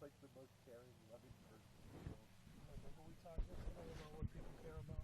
like the most caring, loving person in the world. Remember we talked yesterday about what people care about?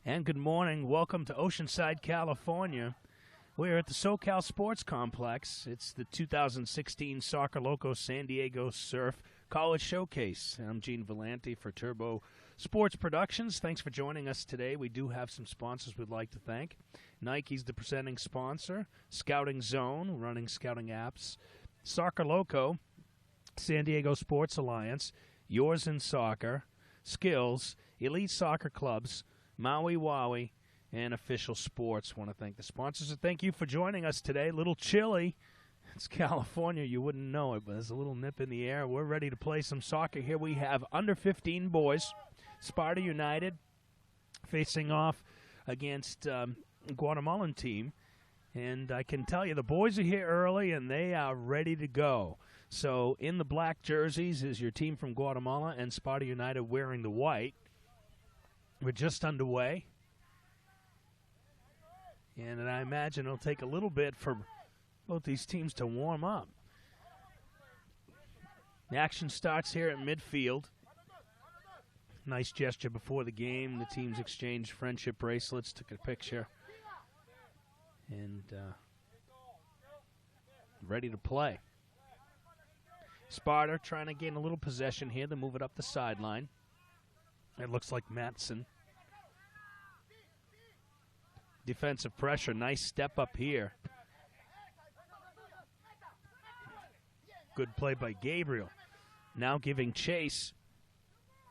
And good morning. Welcome to Oceanside, California. We're at the SoCal Sports Complex. It's the 2016 Soccer Loco San Diego Surf College Showcase. I'm Gene Valenti for Turbo Sports Productions. Thanks for joining us today. We do have some sponsors we'd like to thank. Nike's the presenting sponsor. Scouting Zone, running scouting apps. Soccer Loco, San Diego Sports Alliance, Yours in Soccer, Skills, Elite Soccer Clubs, Maui Wowie, and Official Sports. Want to thank the sponsors and thank you for joining us today. A little chilly. It's California. You wouldn't know it, but there's a little nip in the air. We're ready to play some soccer here. We have under 15 boys. Sparta United facing off against Guatemalan team. And I can tell you the boys are here early and they are ready to go. So in the black jerseys is your team from Guatemala and Sparta United wearing the white. We're just underway. And I imagine it'll take a little bit for both these teams to warm up. The action starts here at midfield. Nice gesture before the game. The teams exchanged friendship bracelets, took a picture, and ready to play. Sparta trying to gain a little possession here. They move it up the sideline. It looks like Matson. Defensive pressure, nice step up here. Good play by Gabriel. Now giving chase.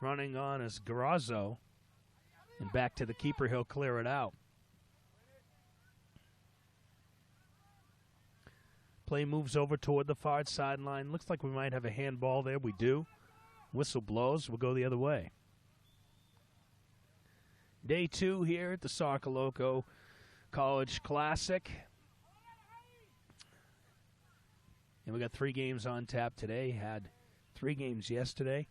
Running on is Garazzo. And back to the keeper, he'll clear it out. Play moves over toward the far sideline. Looks like we might have a handball there. We do. Whistle blows. We'll go the other way. Day 2 here at the Soccer Loco College Classic. And we got 3 games on tap today. Had 3 games yesterday.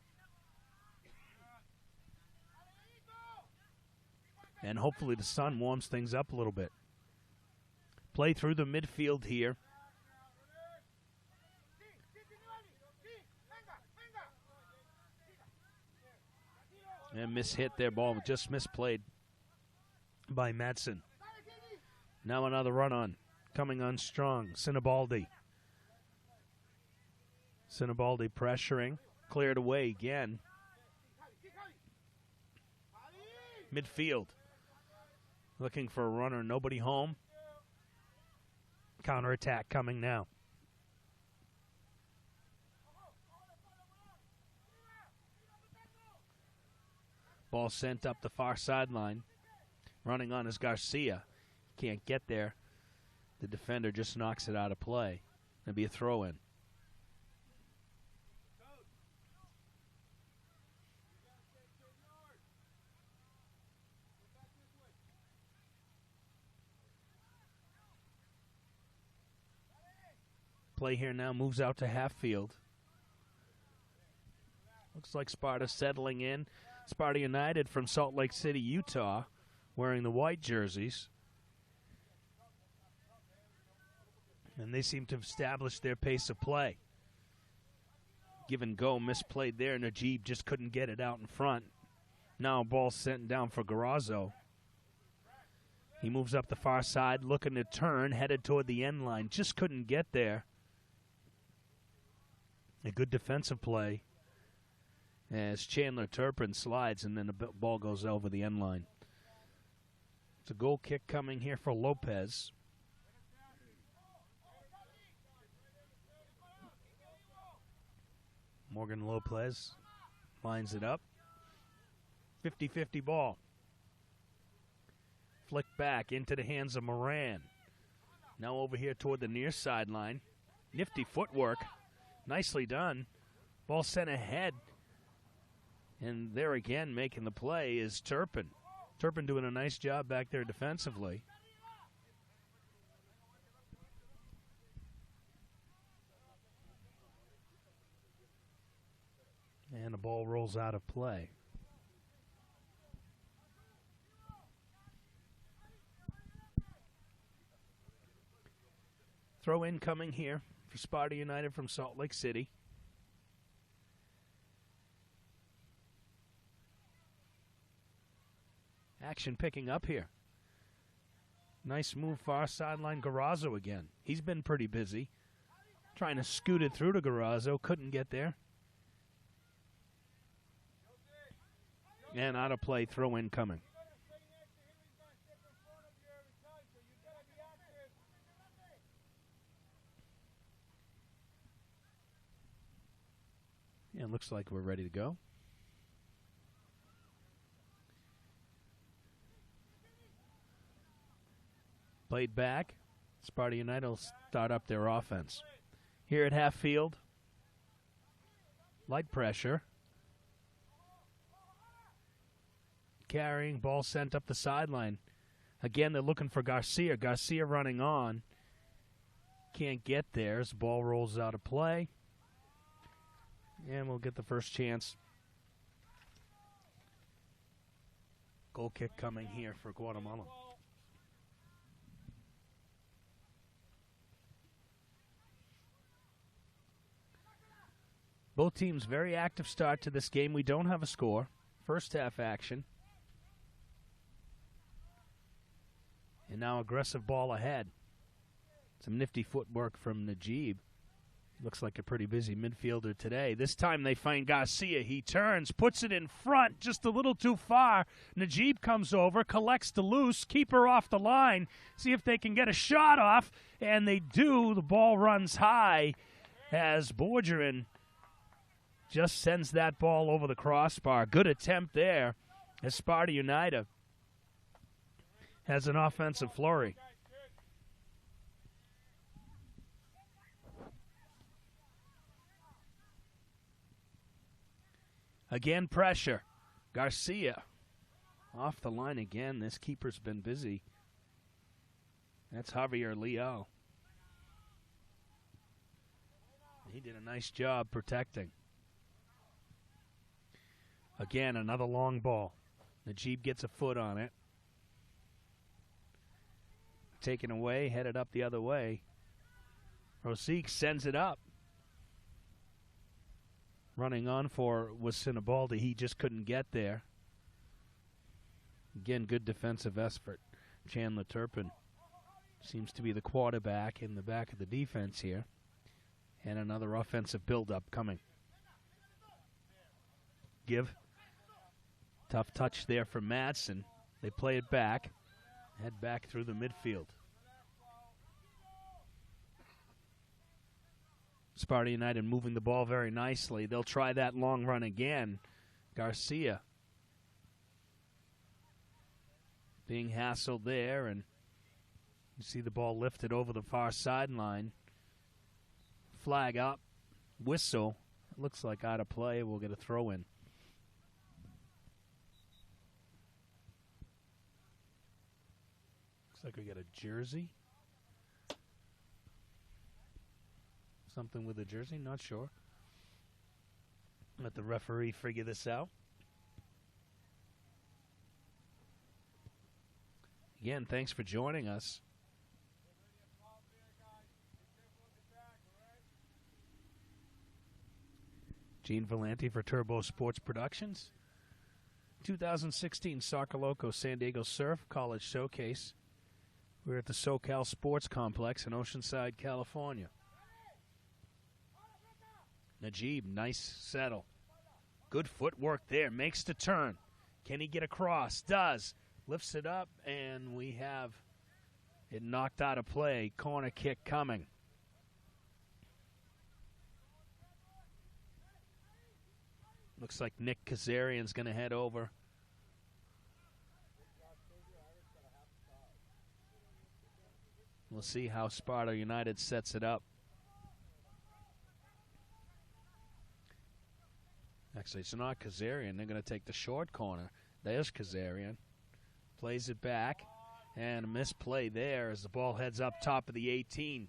And hopefully the sun warms things up a little bit. Play through the midfield here. And mishit their ball, just misplayed by Madsen. Now another run on, coming on strong, Sinibaldi. Sinibaldi pressuring, cleared away again. Midfield, looking for a runner, nobody home. Counterattack coming now. Ball sent up the far sideline. Running on is Garcia. Can't get there. The defender just knocks it out of play. It'll be a throw-in. Play here now moves out to half field. Looks like Sparta settling in. Sparta United from Salt Lake City, Utah, wearing the white jerseys. And they seem to have established their pace of play. Give and go, misplayed there. Najib just couldn't get it out in front. Now a ball sent down for Garazzo. He moves up the far side, looking to turn, headed toward the end line. Just couldn't get there. A good defensive play as Chandler Turpin slides, and then the ball goes over the end line. It's a goal kick coming here for Lopez. Morgan Lopez lines it up. 50-50 ball. Flick back into the hands of Moran. Now over here toward the near sideline. Nifty footwork. Nicely done. Ball sent ahead. And there again, making the play is Turpin. Turpin doing a nice job back there defensively. And the ball rolls out of play. Throw in coming here for Sparta United from Salt Lake City. Action picking up here. Nice move far sideline. Garazzo again. He's been pretty busy. Trying to scoot it through to Garazzo. Couldn't get there. And out of play, throw in coming. Yeah, looks like we're ready to go. Played back. Sparta United will start up their offense. Here at half field. Light pressure. Carrying, ball sent up the sideline. Again, they're looking for Garcia. Garcia running on. Can't get there as the ball rolls out of play. And we'll get the first chance. Goal kick coming here for Guatemala. Both teams very active start to this game. We don't have a score. First half action. And now aggressive ball ahead. Some nifty footwork from Najib. Looks like a pretty busy midfielder today. This time they find Garcia. He turns, puts it in front, just a little too far. Najib comes over, collects the loose, keeper off the line. See if they can get a shot off, and they do. The ball runs high as Borgerin just sends that ball over the crossbar. Good attempt there as Sparta United has an offensive flurry. Again, pressure. Garcia off the line again. This keeper's been busy. That's Javier Leo. He did a nice job protecting. Again, another long ball. Najib gets a foot on it. Taken away, headed up the other way. Rosique sends it up. Running on for was Sinibaldi. He just couldn't get there. Again, good defensive effort. Chandler Turpin seems to be the quarterback in the back of the defense here. And another offensive build-up coming. Give. Tough touch there from Madsen. They play it back. Head back through the midfield. Sparta United moving the ball very nicely. They'll try that long run again. Garcia being hassled there, and you see the ball lifted over the far sideline. Flag up, whistle. It looks like out of play. We'll get a throw in. Looks like we got a jersey. Something with a jersey, not sure. Let the referee figure this out. Again, thanks for joining us. Gene Valenti for Turbo Sports Productions. 2016 Soccer Loco San Diego Surf College Showcase. We're at the SoCal Sports Complex in Oceanside, California. Najib, nice settle. Good footwork there. Makes the turn. Can he get across? Does. Lifts it up, and we have it knocked out of play. Corner kick coming. Looks like Nick Kazarian's going to head over. We'll see how Sparta United sets it up. Actually, it's not Kazarian. They're going to take the short corner. There's Kazarian. Plays it back. And a misplay there as the ball heads up top of the 18.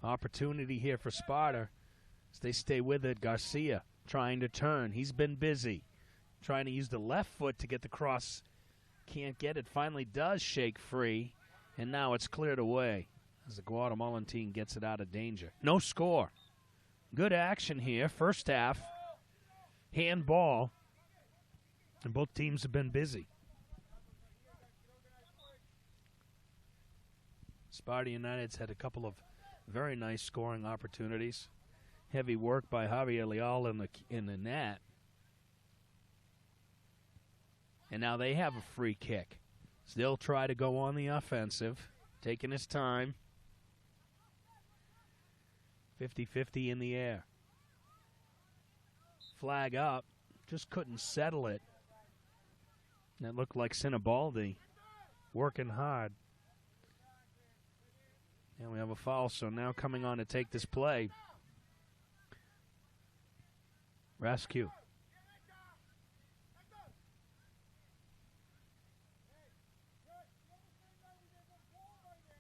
Opportunity here for Sparta as they stay with it. Garcia trying to turn. He's been busy. Trying to use the left foot to get the cross. Can't get it. Finally does shake free. And now it's cleared away as the Guatemalan team gets it out of danger. No score. Good action here. First half. Handball. And both teams have been busy. Sparta United's had a couple of very nice scoring opportunities. Heavy work by Javier Leal in the net. And now they have a free kick. So they'll try to go on the offensive, taking his time. 50-50 in the air. Flag up. Just couldn't settle it. That looked like Sinibaldi working hard. And we have a foul, so now coming on to take this play. Rescue.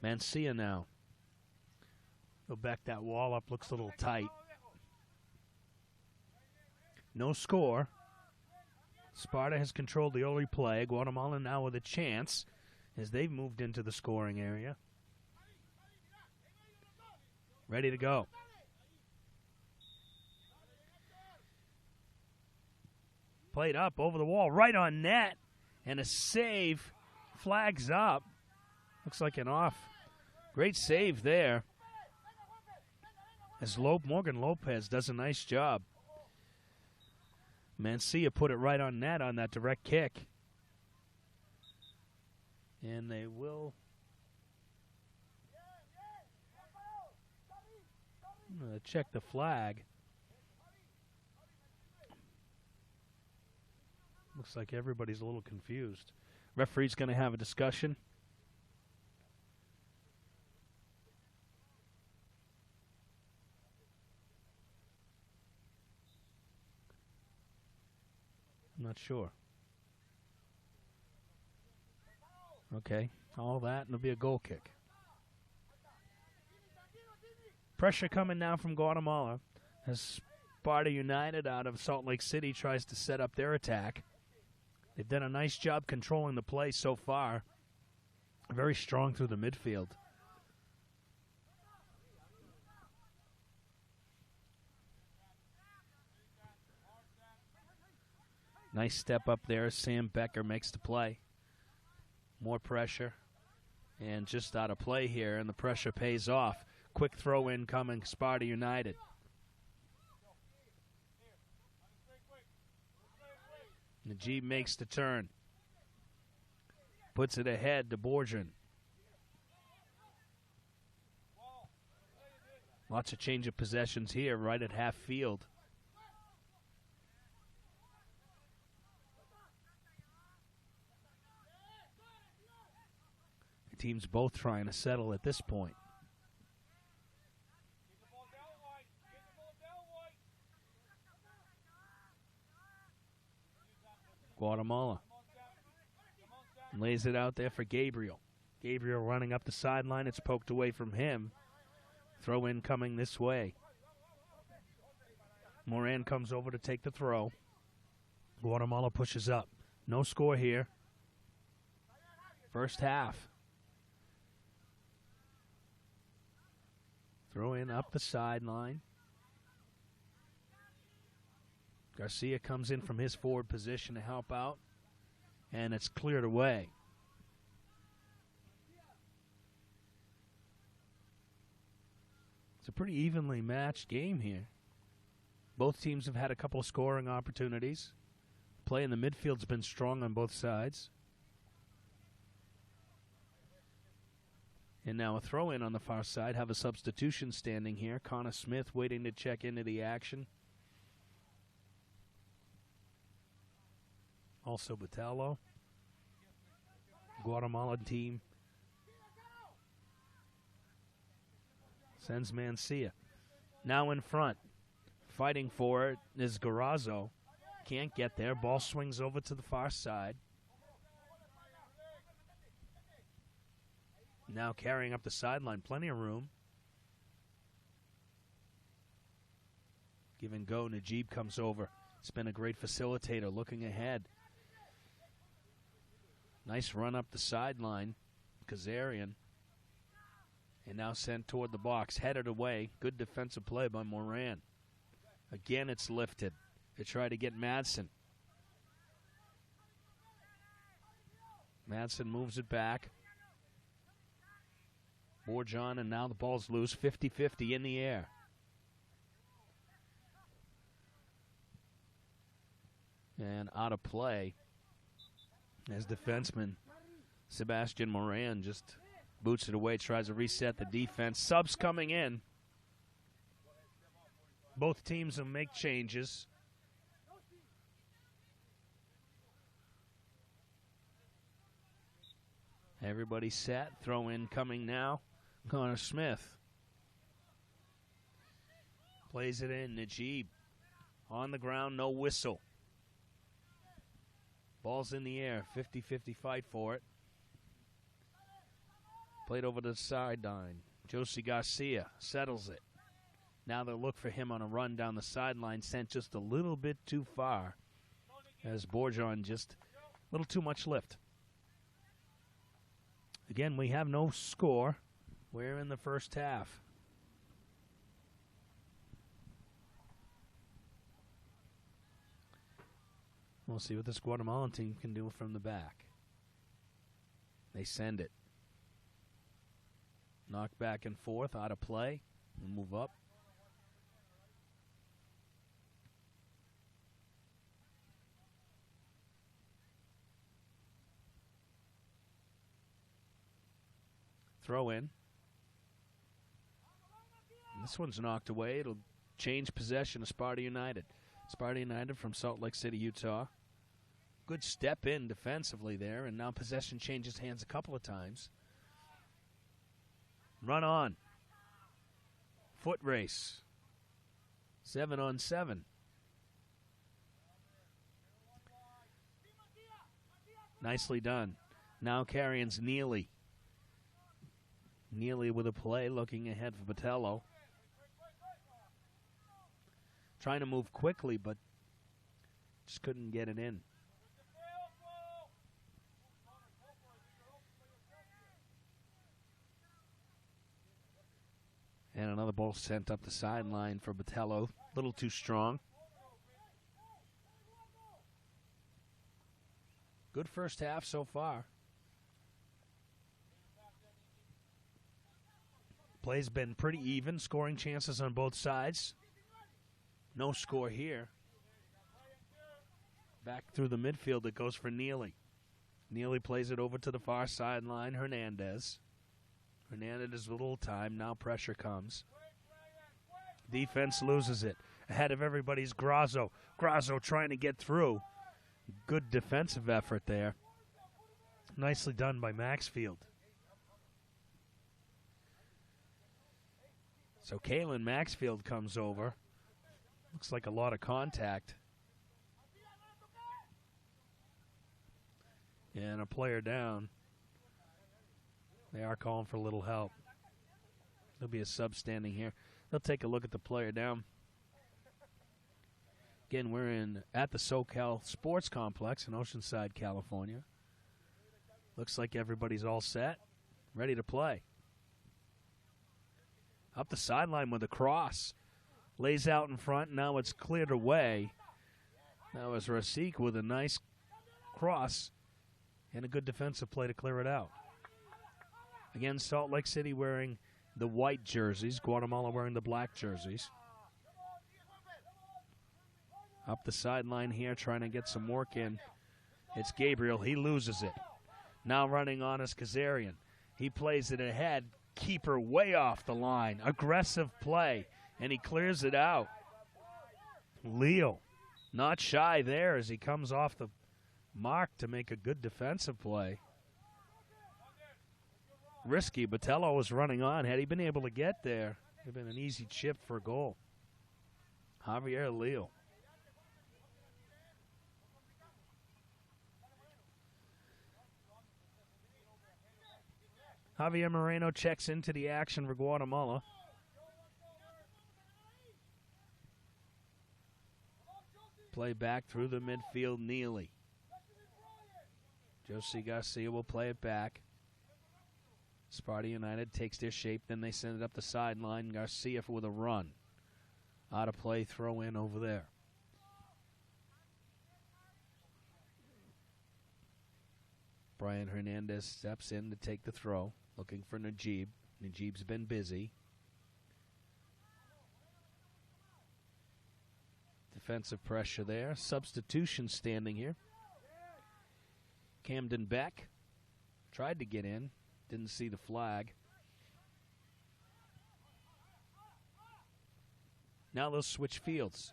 Mancia now. Go back that wall up. Looks a little tight. No score. Sparta has controlled the early play. Guatemala now with a chance as they've moved into the scoring area. Ready to go. Played up over the wall, right on net, and a save. Flags up. Looks like an off. Great save there. As Morgan Lopez does a nice job. Mancia put it right on net on that direct kick. And they will check the flag. Looks like everybody's a little confused. Referee's going to have a discussion. I'm not sure. Okay, all that, and it'll be a goal kick. Pressure coming now from Guatemala as Sparta United out of Salt Lake City tries to set up their attack. They've done a nice job controlling the play so far. Very strong through the midfield. Nice step up there. Sam Becker makes the play. More pressure. And just out of play here, and the pressure pays off. Quick throw in coming, Sparta United. Najib makes the turn. Puts it ahead to Borjan. Lots of change of possessions here right at half field. The teams both trying to settle at this point. Guatemala lays it out there for Gabriel. Gabriel running up the sideline. It's poked away from him. Throw in coming this way. Moran comes over to take the throw. Guatemala pushes up. No score here. First half. Throw in up the sideline. Garcia comes in from his forward position to help out, and it's cleared away. It's a pretty evenly matched game here. Both teams have had a couple of scoring opportunities. Play in the midfield's been strong on both sides. And now a throw-in on the far side. Have a substitution standing here. Connor Smith waiting to check into the action. Also Botello. Guatemalan team sends Mancia. Now in front. Fighting for it is Garrazzo. Can't get there. Ball swings over to the far side. Now carrying up the sideline. Plenty of room. Give and go. Najib comes over. It's been a great facilitator looking ahead. Nice run up the sideline. Kazarian. And now sent toward the box. Headed away. Good defensive play by Moran. Again, it's lifted to try to get Madsen. Madsen moves it back. Borjan, and now the ball's loose. 50-50 in the air. And out of play as defenseman Sebastian Moran just boots it away, tries to reset the defense. Subs coming in. Both teams will make changes. Everybody set. Throw in coming now. Connor Smith plays it in. Najib on the ground, no whistle. Ball's in the air. 50-50 fight for it. Played over to the sideline. Josie Garcia settles it. Now they'll look for him on a run down the sideline, sent just a little bit too far as Borjan just a little too much lift. Again, we have no score. We're in the first half. We'll see what this Guatemalan team can do from the back. They send it. Knock back and forth, out of play, and move up. Throw in. And this one's knocked away. It'll change possession of Sparta United. Sparta United from Salt Lake City, Utah. Good step in defensively there, and now possession changes hands a couple of times. Run on. Foot race. 7-on-7. Nicely done. Now carrying's Neely. Neely with a play, looking ahead for Botello. Trying to move quickly, but just couldn't get it in. And another ball sent up the sideline for Botello. A little too strong. Good first half so far. Play's been pretty even. Scoring chances on both sides. No score here. Back through the midfield, it goes for Neely. Neely plays it over to the far sideline. Hernandez. Hernandez a little time. Now pressure comes. Defense loses it. Ahead of everybody's Grazo. Grazo trying to get through. Good defensive effort there. Nicely done by Maxfield. So Kalen Maxfield comes over. Looks like a lot of contact. And a player down. They are calling for a little help. There'll be a sub standing here. They'll take a look at the player down. Again, we're at the SoCal Sports Complex in Oceanside, California. Looks like everybody's all set, ready to play. Up the sideline with a cross. Lays out in front. Now it's cleared away. That was Rasik with a nice cross and a good defensive play to clear it out. Again, Salt Lake City wearing the white jerseys. Guatemala wearing the black jerseys. Up the sideline here, trying to get some work in. It's Gabriel. He loses it. Now running on is Kazarian. He plays it ahead. Keeper way off the line. Aggressive play, and he clears it out. Leo not shy there as he comes off the mark to make a good defensive play. Risky. Botello was running on. Had he been able to get there, it would have been an easy chip for a goal. Javier Leo. Javier Moreno checks into the action for Guatemala. Play back through the midfield, Neely. Josie Garcia will play it back. Sparta United takes their shape, then they send it up the sideline. Garcia with a run. Out of play, throw in over there. Brian Hernandez steps in to take the throw, looking for Najib. Najib's been busy. Defensive pressure there. Substitution standing here. Camden Beck tried to get in. Didn't see the flag. Now they'll switch fields.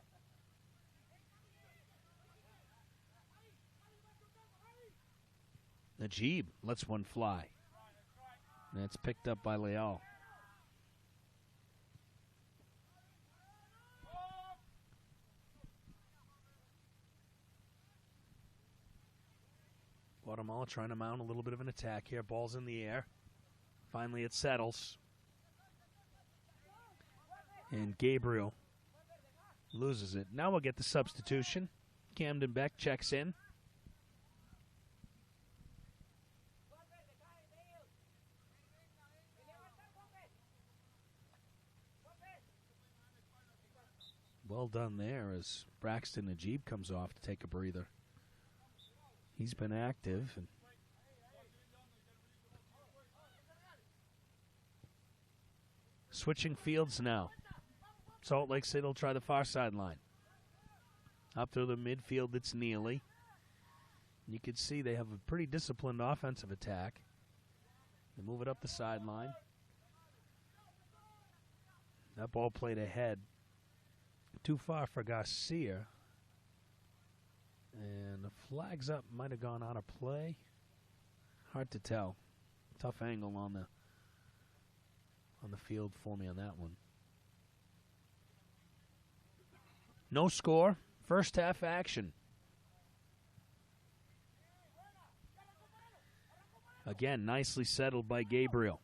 Najib lets one fly. And it's picked up by Leal. Guatemala trying to mount a little bit of an attack here. Ball's in the air. Finally it settles. And Gabriel loses it. Now we'll get the substitution. Camden Beck checks in. Well done there as Braxton Najib comes off to take a breather. He's been active. Switching fields now. Salt Lake City will try the far sideline. Up through the midfield, it's Neely. You can see they have a pretty disciplined offensive attack. They move it up the sideline. That ball played ahead. Too far for Garcia. And the flag's up, might have gone out of play. Hard to tell. Tough angle on the field for me on that one. No score. First half action. Again, nicely settled by Gabriel.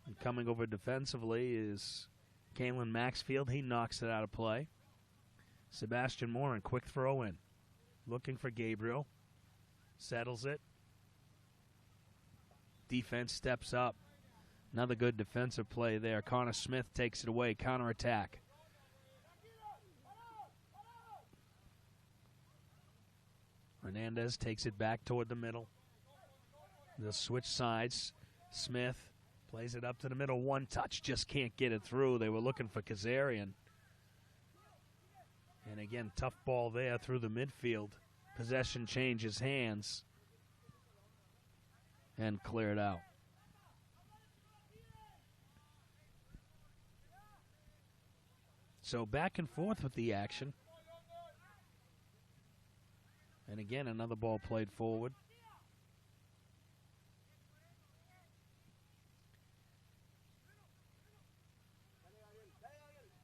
And coming over defensively is Kalen Maxfield. He knocks it out of play. Sebastian Morin, quick throw in. Looking for Gabriel. Settles it. Defense steps up. Another good defensive play there. Connor Smith takes it away. Counterattack. Hernandez takes it back toward the middle. They'll switch sides. Smith plays it up to the middle. One touch, just can't get it through. They were looking for Kazarian. And again, tough ball there through the midfield. Possession changes hands. And cleared out. So back and forth with the action. And again, another ball played forward.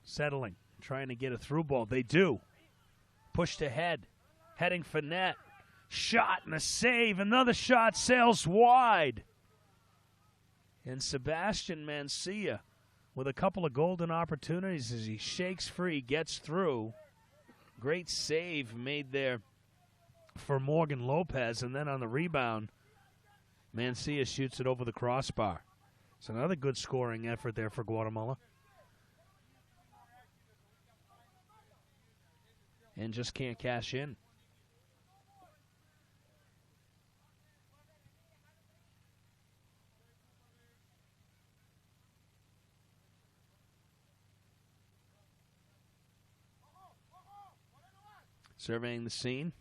Settling, trying to get a through ball. They do. Pushed ahead, heading for net. Shot and a save. Another shot sails wide. And Sebastian Mancia with a couple of golden opportunities as he shakes free, gets through. Great save made there for Morgan Lopez, and then on the rebound, Mancia shoots it over the crossbar. It's another good scoring effort there for Guatemala. And just can't cash in. Surveying the scene.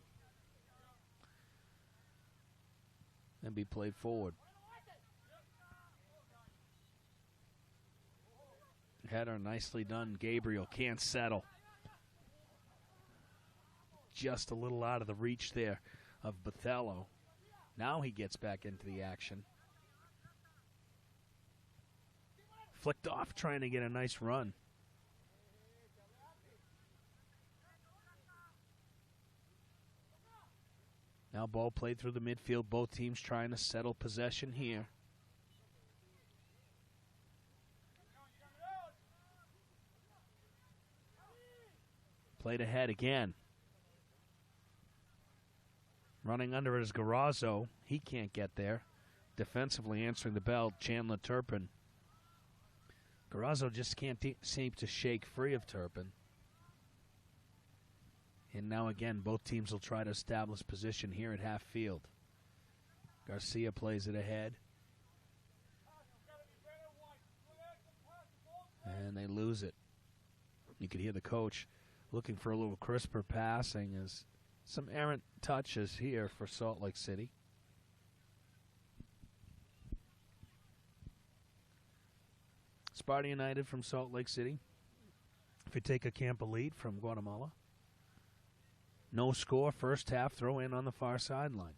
And be played forward. Header nicely done. Gabriel can't settle. Just a little out of the reach there of Bathello. Now he gets back into the action. Flicked off, trying to get a nice run. Now ball played through the midfield. Both teams trying to settle possession here. Played ahead again. Running under it is Garrazzo. He can't get there. Defensively answering the bell, Chandler Turpin. Garrazzo just can't seem to shake free of Turpin. And now again, both teams will try to establish position here at half field. Garcia plays it ahead. And they lose it. You could hear the coach looking for a little crisper passing as some errant touches here for Salt Lake City. Sparta United from Salt Lake City. Futeca Camp Elite from Guatemala. No score, first half, throw in on the far sideline.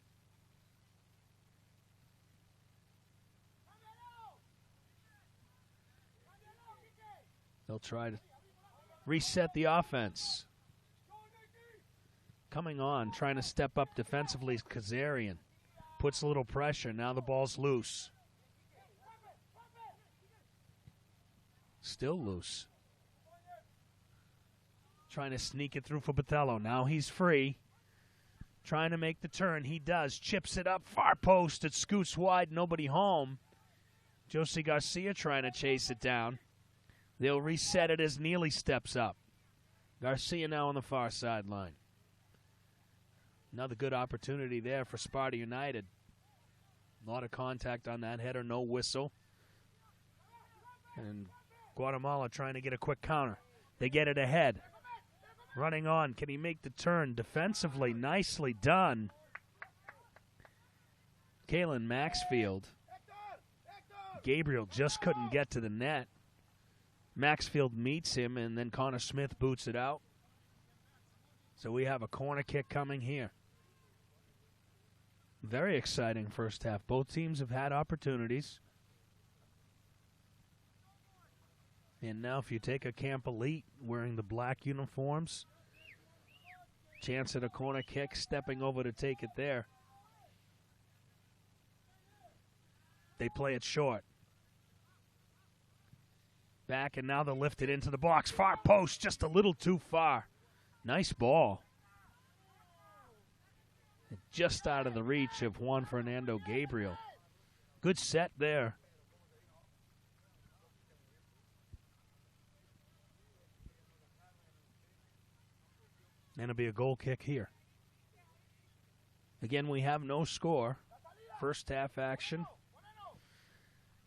They'll try to reset the offense. Coming on, trying to step up defensively is Kazarian. Puts a little pressure, now the ball's loose. Still loose. Trying to sneak it through for Bathello. Now he's free. Trying to make the turn. He does. Chips it up. Far post. It scoots wide. Nobody home. Josie Garcia trying to chase it down. They'll reset it as Neely steps up. Garcia now on the far sideline. Another good opportunity there for Sparta United. A lot of contact on that header, no whistle. And Guatemala trying to get a quick counter. They get it ahead. Running on. Can he make the turn? Defensively, nicely done. Kalen Maxfield. Gabriel just couldn't get to the net. Maxfield meets him, and then Connor Smith boots it out. So we have a corner kick coming here. Very exciting first half. Both teams have had opportunities. And now if you take a Camp Elite wearing the black uniforms, chance at a corner kick, stepping over to take it there. They play it short. Back, and now they'll lift it into the box. Far post, just a little too far. Nice ball. Just out of the reach of Juan Fernando Gabriel. Good set there. And it'll be a goal kick here. Again, we have no score. First half action.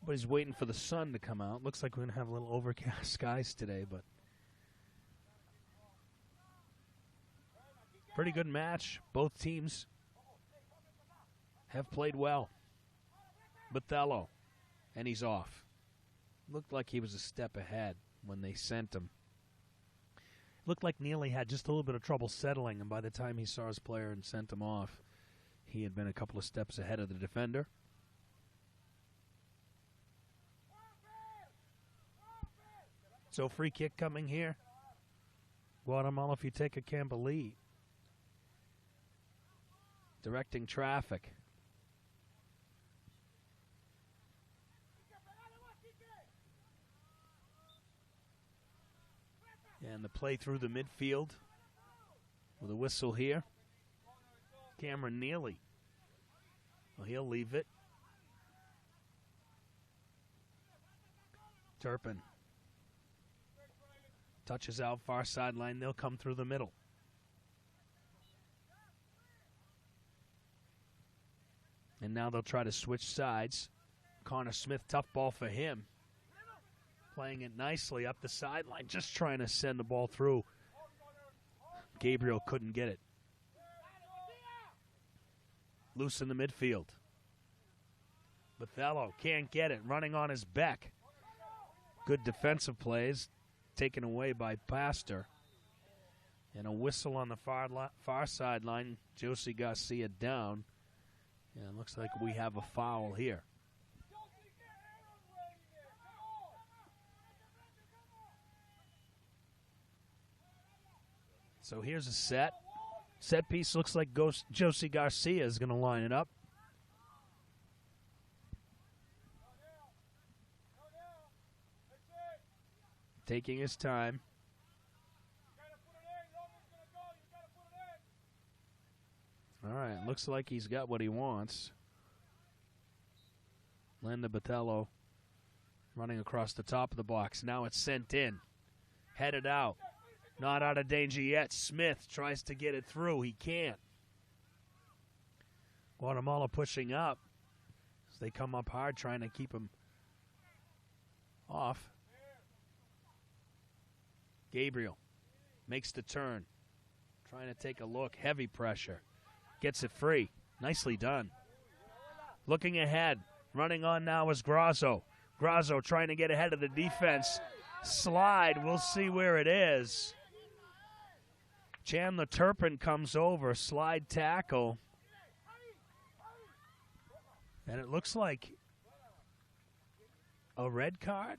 But he's waiting for the sun to come out. Looks like we're going to have a little overcast skies today, but pretty good match. Both teams have played well. Bathello, and he's off. Looked like he was a step ahead when they sent him. Looked like Neely had just a little bit of trouble settling, and by the time he saw his player and sent him off, he had been a couple of steps ahead of the defender. So free kick coming here. Guatemala, if you take a Camp Elite. Directing traffic. And the play through the midfield with a whistle here. Cameron Neely. Well, he'll leave it. Turpin. Touches out far sideline. They'll come through the middle. And now they'll try to switch sides. Connor Smith, tough ball for him. Playing it nicely up the sideline, just trying to send the ball through. Gabriel couldn't get it. Loose in the midfield. Bathello can't get it, running on his back. Good defensive plays, taken away by Pastor. And a whistle on the far sideline. Josie Garcia down. And it looks like we have a foul here. So here's a set. Set piece looks like Josie Garcia is going to line it up. Taking his time. All right, looks like he's got what he wants. Linda Bathello running across the top of the box. Now it's sent in. Headed out. Not out of danger yet. Smith tries to get it through. He can't. Guatemala pushing up as they come up hard, trying to keep him off. Gabriel makes the turn. Trying to take a look. Heavy pressure. Gets it free. Nicely done. Looking ahead. Running on now is Grazo. Grazo trying to get ahead of the defense. Slide. We'll see where it is. Chandler Turpin comes over. Slide tackle. And it looks like a red card.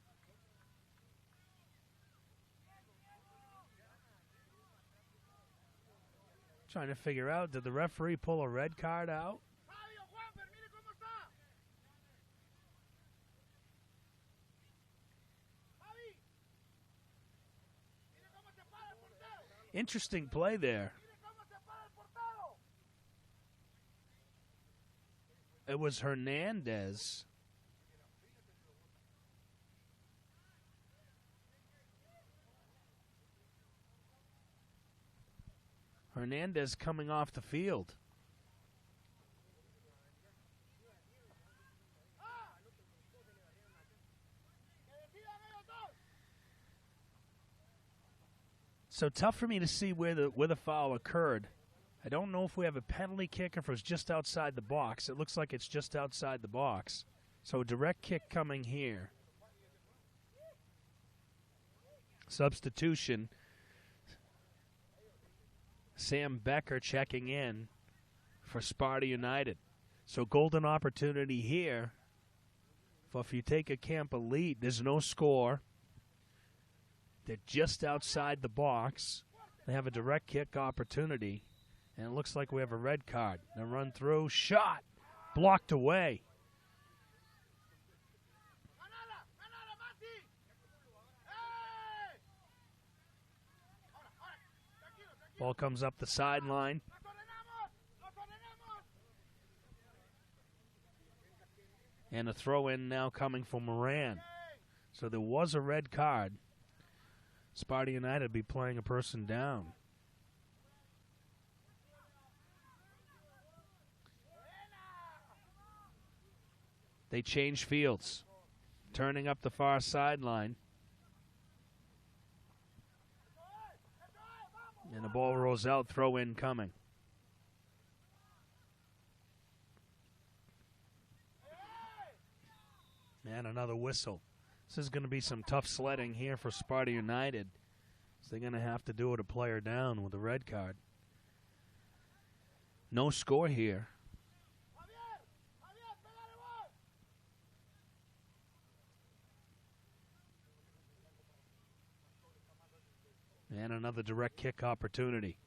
Trying to figure out, did the referee pull a red card out? Interesting play there. It was Hernandez. Hernandez coming off the field. So tough for me to see where the foul occurred. I don't know if we have a penalty kick or if it's just outside the box. It looks like it's just outside the box. So a direct kick coming here. Substitution. Sam Becker checking in for Sparta United. So golden opportunity here for Futeca Camp Elite. There's no score. They're just outside the box. They have a direct kick opportunity. And it looks like we have a red card. The run through, shot, blocked away. Ball comes up the sideline. And a throw-in now coming for Moran. So there was a red card. Sparta United be playing a person down. They change fields, turning up the far sideline. And the ball rolls out, throw in coming. And another whistle. This is going to be some tough sledding here for Sparta United. So they're going to have to do it a player down with a red card. No score here. And another direct kick opportunity.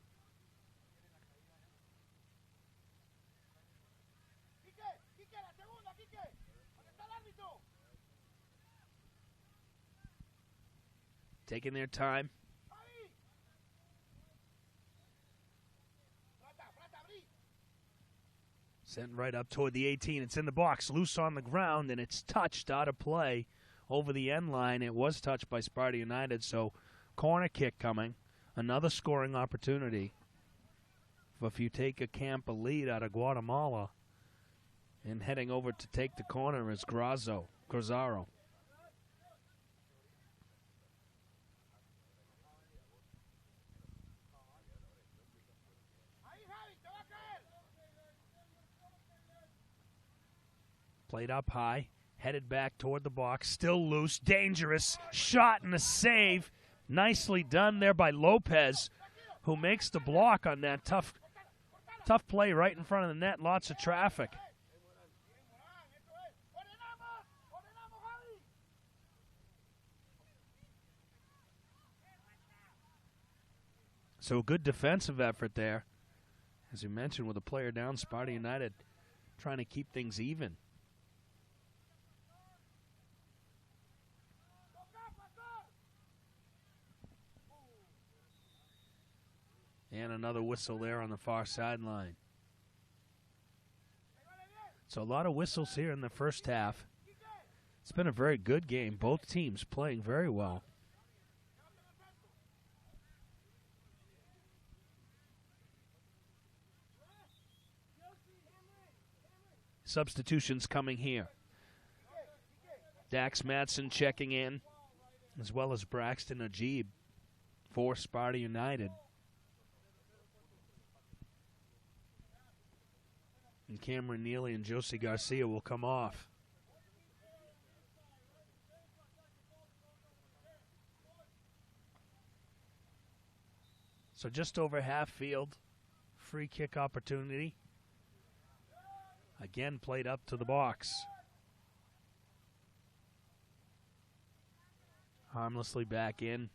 Taking their time. Sent right up toward the 18. It's in the box, loose on the ground, and it's touched out of play over the end line. It was touched by Sparta United, so corner kick coming. Another scoring opportunity for Futeca Camp Elite out of Guatemala. And heading over to take the corner is Grazaro. Played up high, headed back toward the box, still loose, dangerous, shot and a save. Nicely done there by Lopez, who makes the block on that tough play right in front of the net. Lots of traffic. So a good defensive effort there. As you mentioned, with a player down, Sparta United trying to keep things even. And another whistle there on the far sideline. So a lot of whistles here in the first half. It's been a very good game. Both teams playing very well. Substitutions coming here. Dax Madsen checking in, as well as Braxton Ajib for Sparta United. And Cameron Neely and Josie Garcia will come off. So just over half field, free kick opportunity. Again played up to the box. Harmlessly back in.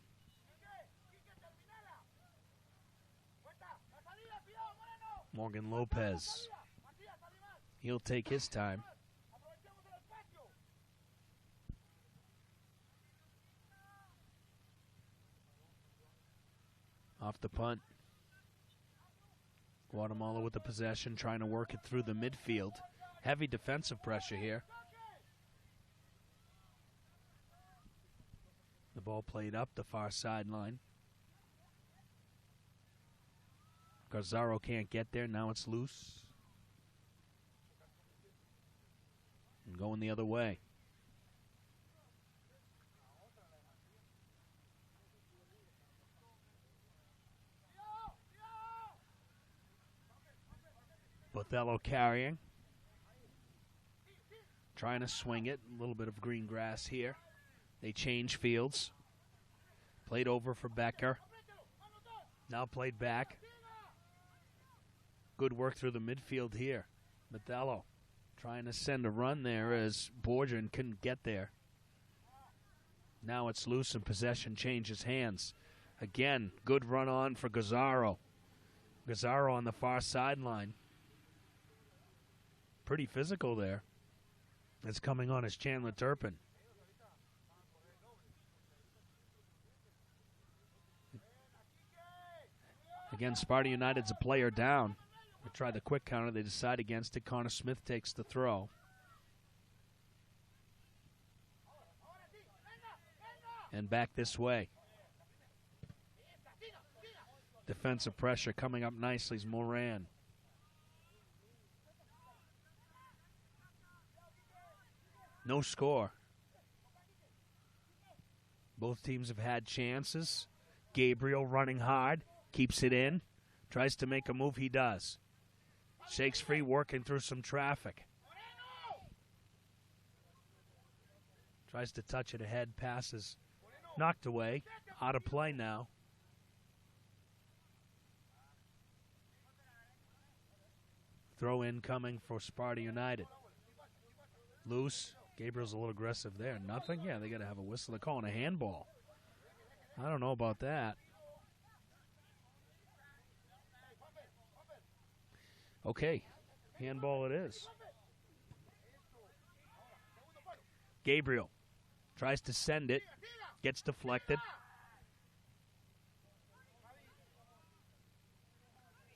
Morgan Lopez. He'll take his time. Off the punt. Guatemala with the possession, trying to work it through the midfield. Heavy defensive pressure here. The ball played up the far sideline. Gazzaro can't get there. Now it's loose. And going the other way. Othello carrying. Trying to swing it. A little bit of green grass here. They change fields. Played over for Becker. Now played back. Good work through the midfield here. Othello trying to send a run there as Borgen couldn't get there. Now it's loose and possession changes hands. Again, good run on for Gazzaro. Gazzaro on the far sideline. Pretty physical there. It's coming on as Chandler Turpin. Again, Sparta United's a player down. They try the quick counter. They decide against it. Connor Smith takes the throw. And back this way. Defensive pressure coming up nicely is Moran. No score. Both teams have had chances. Gabriel running hard. Keeps it in. Tries to make a move. He does. Shakes free, working through some traffic. Tries to touch it ahead. Passes knocked away. Out of play now. Throw in coming for Sparta United. Loose. Gabriel's a little aggressive there. Nothing? Yeah, they got to have a whistle. They're calling a handball. I don't know about that. Okay, handball it is. Gabriel tries to send it. Gets deflected.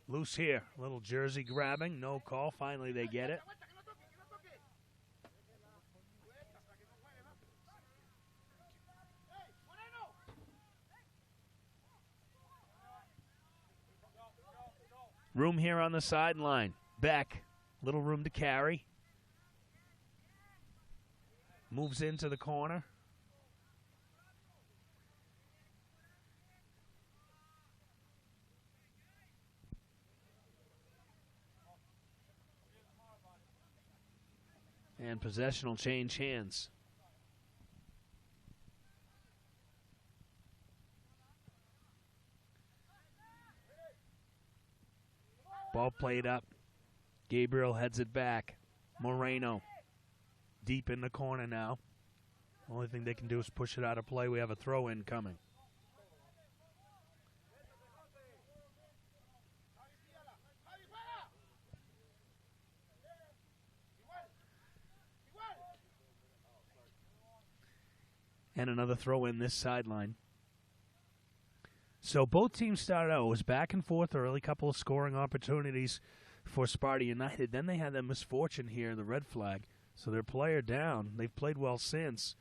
Loose here. Little jersey grabbing. No call. Finally they get it. Room here on the sideline. Beck, little room to carry. Moves into the corner. And possession will change hands. Ball played up. Gabriel heads it back. Moreno deep in the corner now. Only thing they can do is push it out of play. We have a throw-in coming. And another throw-in this sideline. So both teams started out. It was back and forth early, couple of scoring opportunities for Sparta United. Then they had the misfortune here, the red flag. So their player down. They've played well since,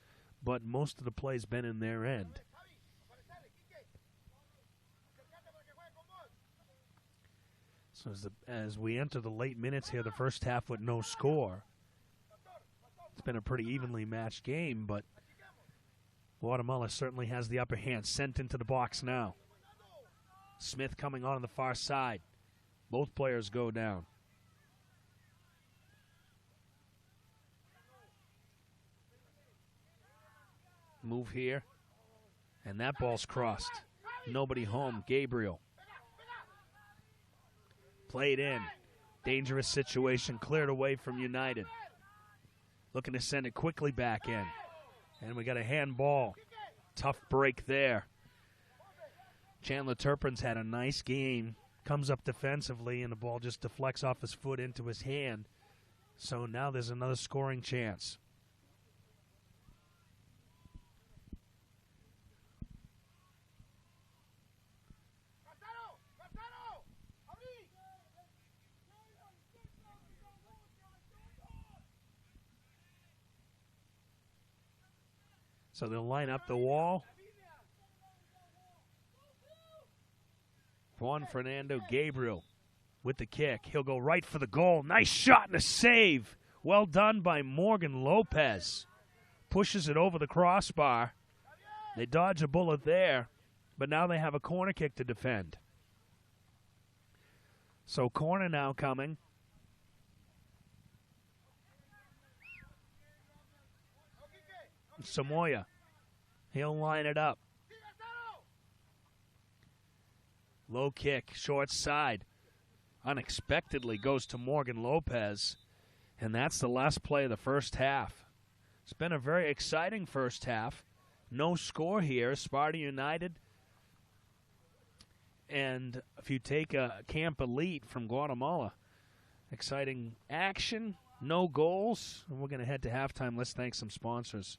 but most of the play's been in their end. So as we enter the late minutes here, the first half with no score, it's been a pretty evenly matched game, but Guatemala certainly has the upper hand. Sent into the box now. Smith coming on the far side. Both players go down. Move here. And that ball's crossed. Nobody home. Gabriel. Played in. Dangerous situation. Cleared away from United. Looking to send it quickly back in. And we got a handball. Tough break there. Chandler Turpin's had a nice game. Comes up defensively, and the ball just deflects off his foot into his hand. So now there's another scoring chance. So they'll line up the wall. Juan Fernando Gabriel with the kick. He'll go right for the goal. Nice shot and a save. Well done by Morgan Lopez. Pushes it over the crossbar. They dodge a bullet there, but now they have a corner kick to defend. So corner now coming. Samoya. He'll line it up. Low kick, short side. Unexpectedly goes to Morgan Lopez. And that's the last play of the first half. It's been a very exciting first half. No score here. Sparta United and Futeca Camp Elite from Guatemala. Exciting action. No goals. And we're going to head to halftime. Let's thank some sponsors.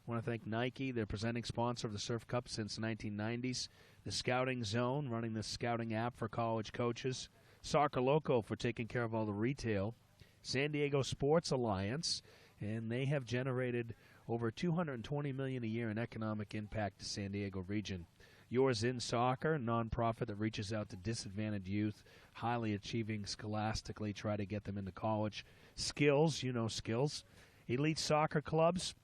I want to thank Nike, their presenting sponsor of the Surf Cup since 1990s. The Scouting Zone, running the scouting app for college coaches. Soccer Loco for taking care of all the retail. San Diego Sports Alliance, and they have generated over $220 million a year in economic impact to San Diego region. Yours in Soccer, nonprofit that reaches out to disadvantaged youth, highly achieving scholastically, try to get them into college. Skills, you know Skills. Elite Soccer Clubs,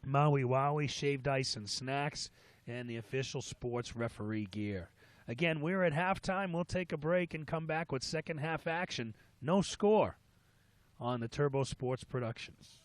Maui Wowie, Shaved Ice and Snacks, and the official sports referee gear. Again, we're at halftime. We'll take a break and come back with second half action. No score on the Turbo Sports Productions.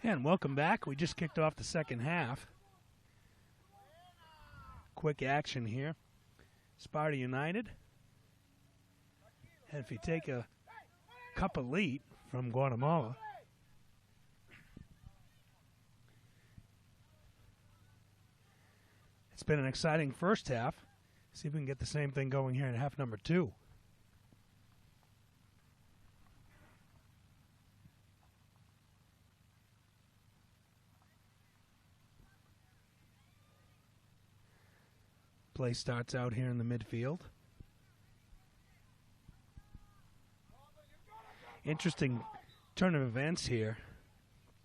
And welcome back. We just kicked off the second half. Quick action here. Sparta United. And if you take a cup of lead from Guatemala, it's been an exciting first half. See if we can get the same thing going here in half number 2. Play starts out here in the midfield. Interesting turn of events here.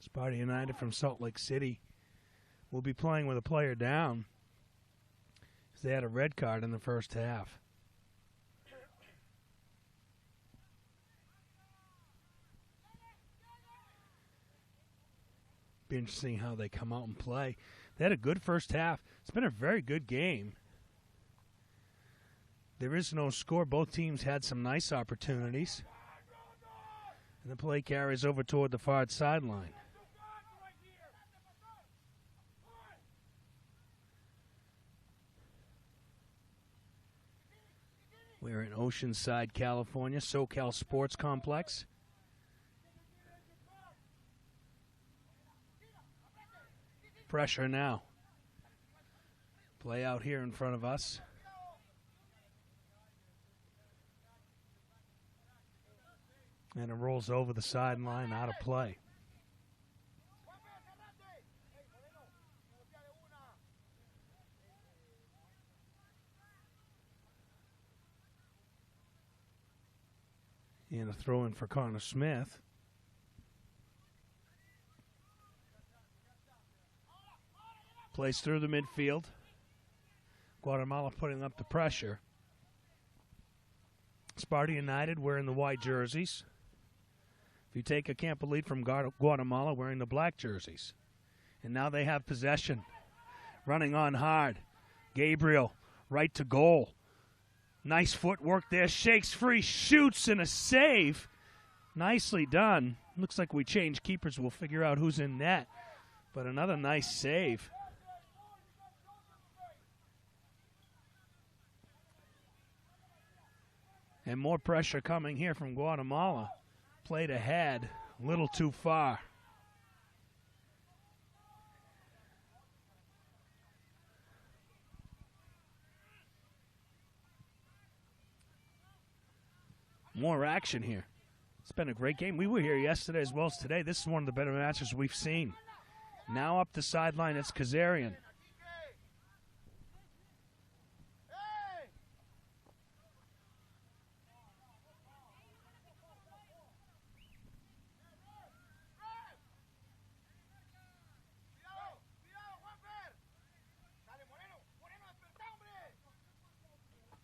Sparta United from Salt Lake City will be playing with a player down, because they had a red card in the first half. Be interesting how they come out and play. They had a good first half. It's been a very good game. There is no score. Both teams had some nice opportunities. And the play carries over toward the far sideline. We're in Oceanside, California, SoCal Sports Complex. Pressure now. Play out here in front of us. And it rolls over the sideline, out of play. And a throw in for Connor Smith. Plays through the midfield. Guatemala putting up the pressure. Sparta United wearing the white jerseys. Futeca can't believe from Guatemala wearing the black jerseys. And now they have possession. Running on hard. Gabriel, right to goal. Nice footwork there. Shakes free, shoots, and a save. Nicely done. Looks like we change keepers. We'll figure out who's in net. But another nice save. And more pressure coming here from Guatemala. Played ahead, a little too far. More action here. It's been a great game. We were here yesterday as well as today. This is one of the better matches we've seen. Now up the sideline, it's Kazarian.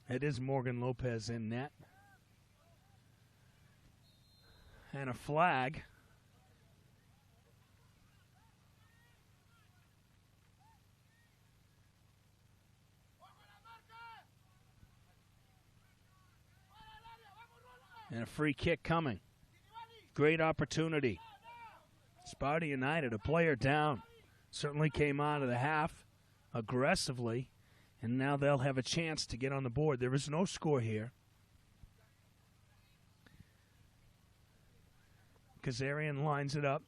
It is Morgan Lopez in net. And a flag. And a free kick coming. Great opportunity. Sparta United, a player down. Certainly came out of the half aggressively. And now they'll have a chance to get on the board. There is no score here. Kazarian lines it up.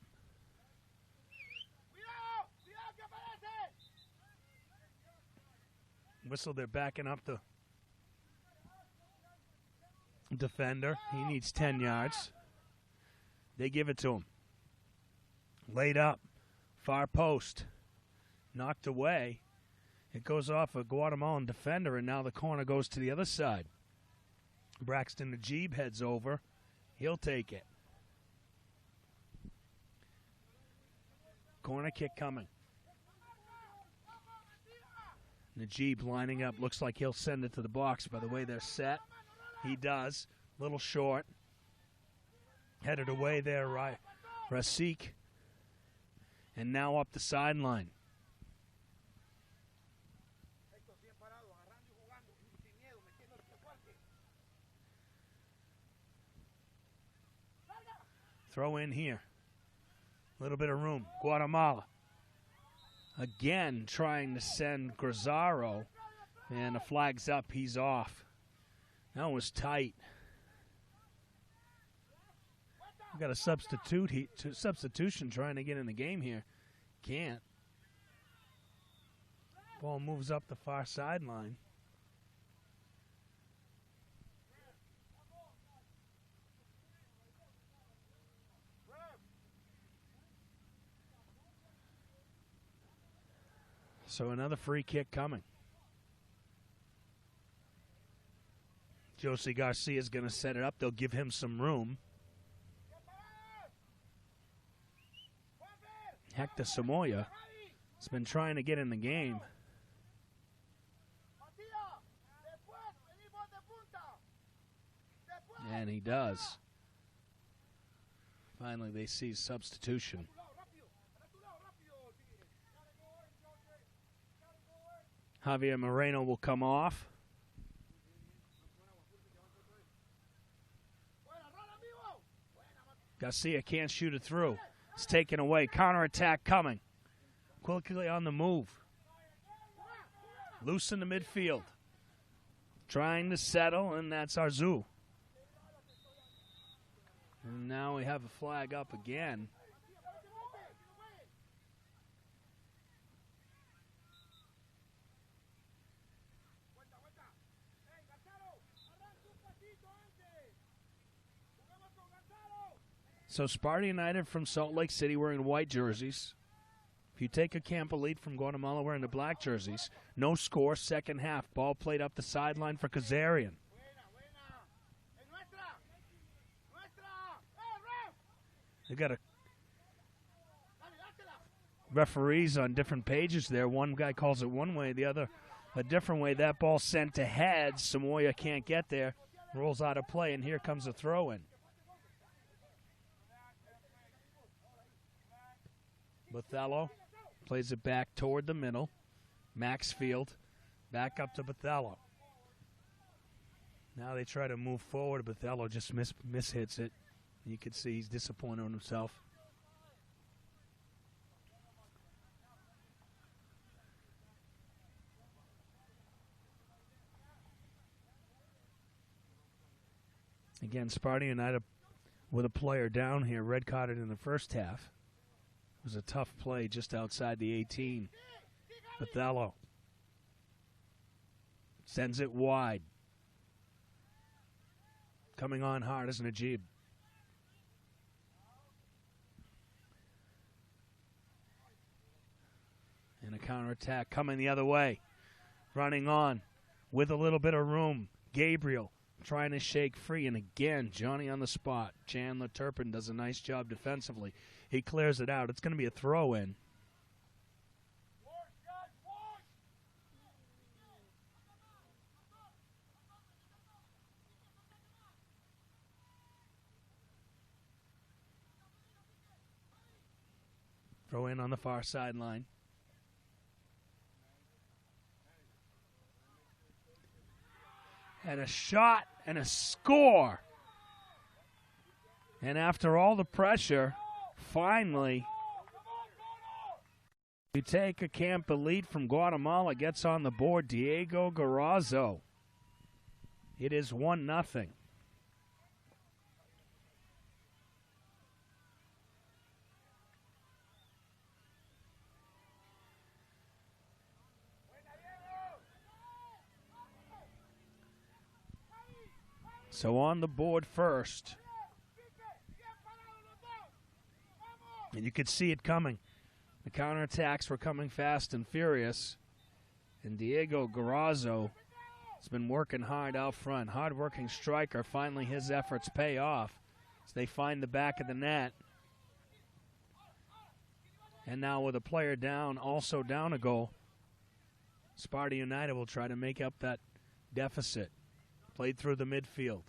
Whistle, they're backing up the defender. He needs 10 yards. They give it to him. Laid up. Far post. Knocked away. It goes off a Guatemalan defender, and now the corner goes to the other side. Braxton Najib heads over. He'll take it. Corner kick coming. Najib lining up. Looks like he'll send it to the box by the way they're set. He does. Little short. Headed away there, Rasik. And now up the sideline. Throw in here. A little bit of room. Guatemala. Again trying to send Grazzaro. And the flag's up. He's off. That was tight. We got a substitution trying to get in the game here. Can't. Ball moves up the far sideline. So another free kick coming. Josie Garcia is going to set it up. They'll give him some room. Hector Samoya has been trying to get in the game. And he does. Finally, they see substitution. Javier Moreno will come off. Garcia can't shoot it through. It's taken away. Counterattack coming. Quickly on the move. Loose in the midfield. Trying to settle, and that's Arzu. And now we have a flag up again. So Sparta United from Salt Lake City wearing white jerseys. Futeca Camp Elite from Guatemala wearing the black jerseys. No score, second half. Ball played up the sideline for Kazarian. They got referees on different pages there. One guy calls it one way, the other a different way. That ball sent to heads. Samoya can't get there. Rolls out of play, and here comes a throw-in. Bothello plays it back toward the middle. Maxfield back up to Bothello. Now they try to move forward. Bothello just mishits it. You can see he's disappointed in himself. Again, Sparta United with a player down here, red carded in the first half. It was a tough play just outside the 18. Bothello sends it wide. Coming on hard is Najib. And a counterattack coming the other way. Running on with a little bit of room. Gabriel trying to shake free. And again, Johnny on the spot. Chandler Turpin does a nice job defensively. He clears it out. It's going to be a throw-in. Throw in on the far sideline. And a shot and a score. And after all the pressure, finally, Futeca Camp Elite from Guatemala gets on the board. Diego Garrazzo. It is 1-0. So on the board first. And you could see it coming. The counterattacks were coming fast and furious. And Diego Garrazzo has been working hard out front. Hard-working striker. Finally, his efforts pay off as they find the back of the net. And now with a player down, also down a goal, Sparta United will try to make up that deficit. Played through the midfield.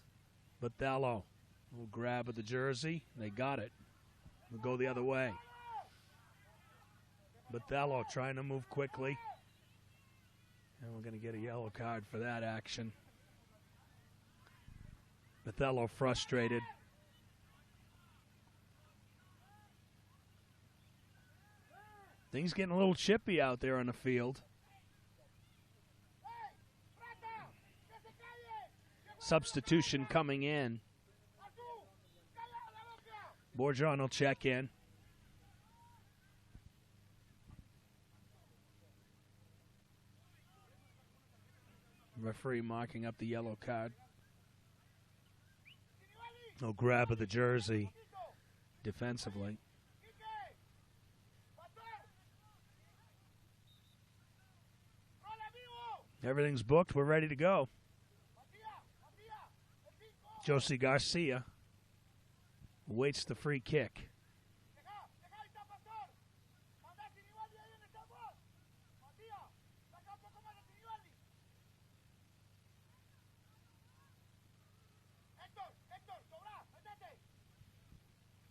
Bothello will grab at the jersey. They got it. We'll go the other way. Bothello trying to move quickly. And we're going to get a yellow card for that action. Bothello frustrated. Things getting a little chippy out there on the field. Substitution coming in. Borjon will check in. Referee marking up the yellow card. No grab of the jersey defensively. Everything's booked. We're ready to go. Josie Garcia awaits the free kick.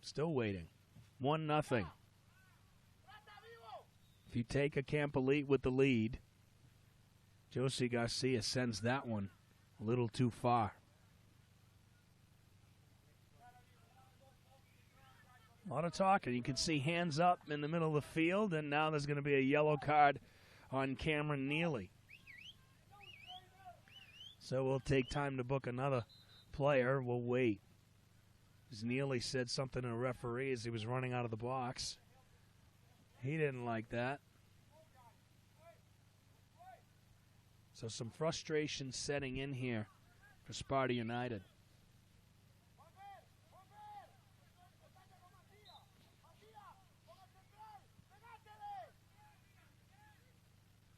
Still waiting. 1-0. Futeca can't believe with the lead. Josie Garcia sends that one a little too far. A lot of talking. You can see hands up in the middle of the field, and now there's going to be a yellow card on Cameron Neely. So we'll take time to book another player. We'll wait. As Neely said something to a referee as he was running out of the box. He didn't like that. So some frustration setting in here for Sparta United.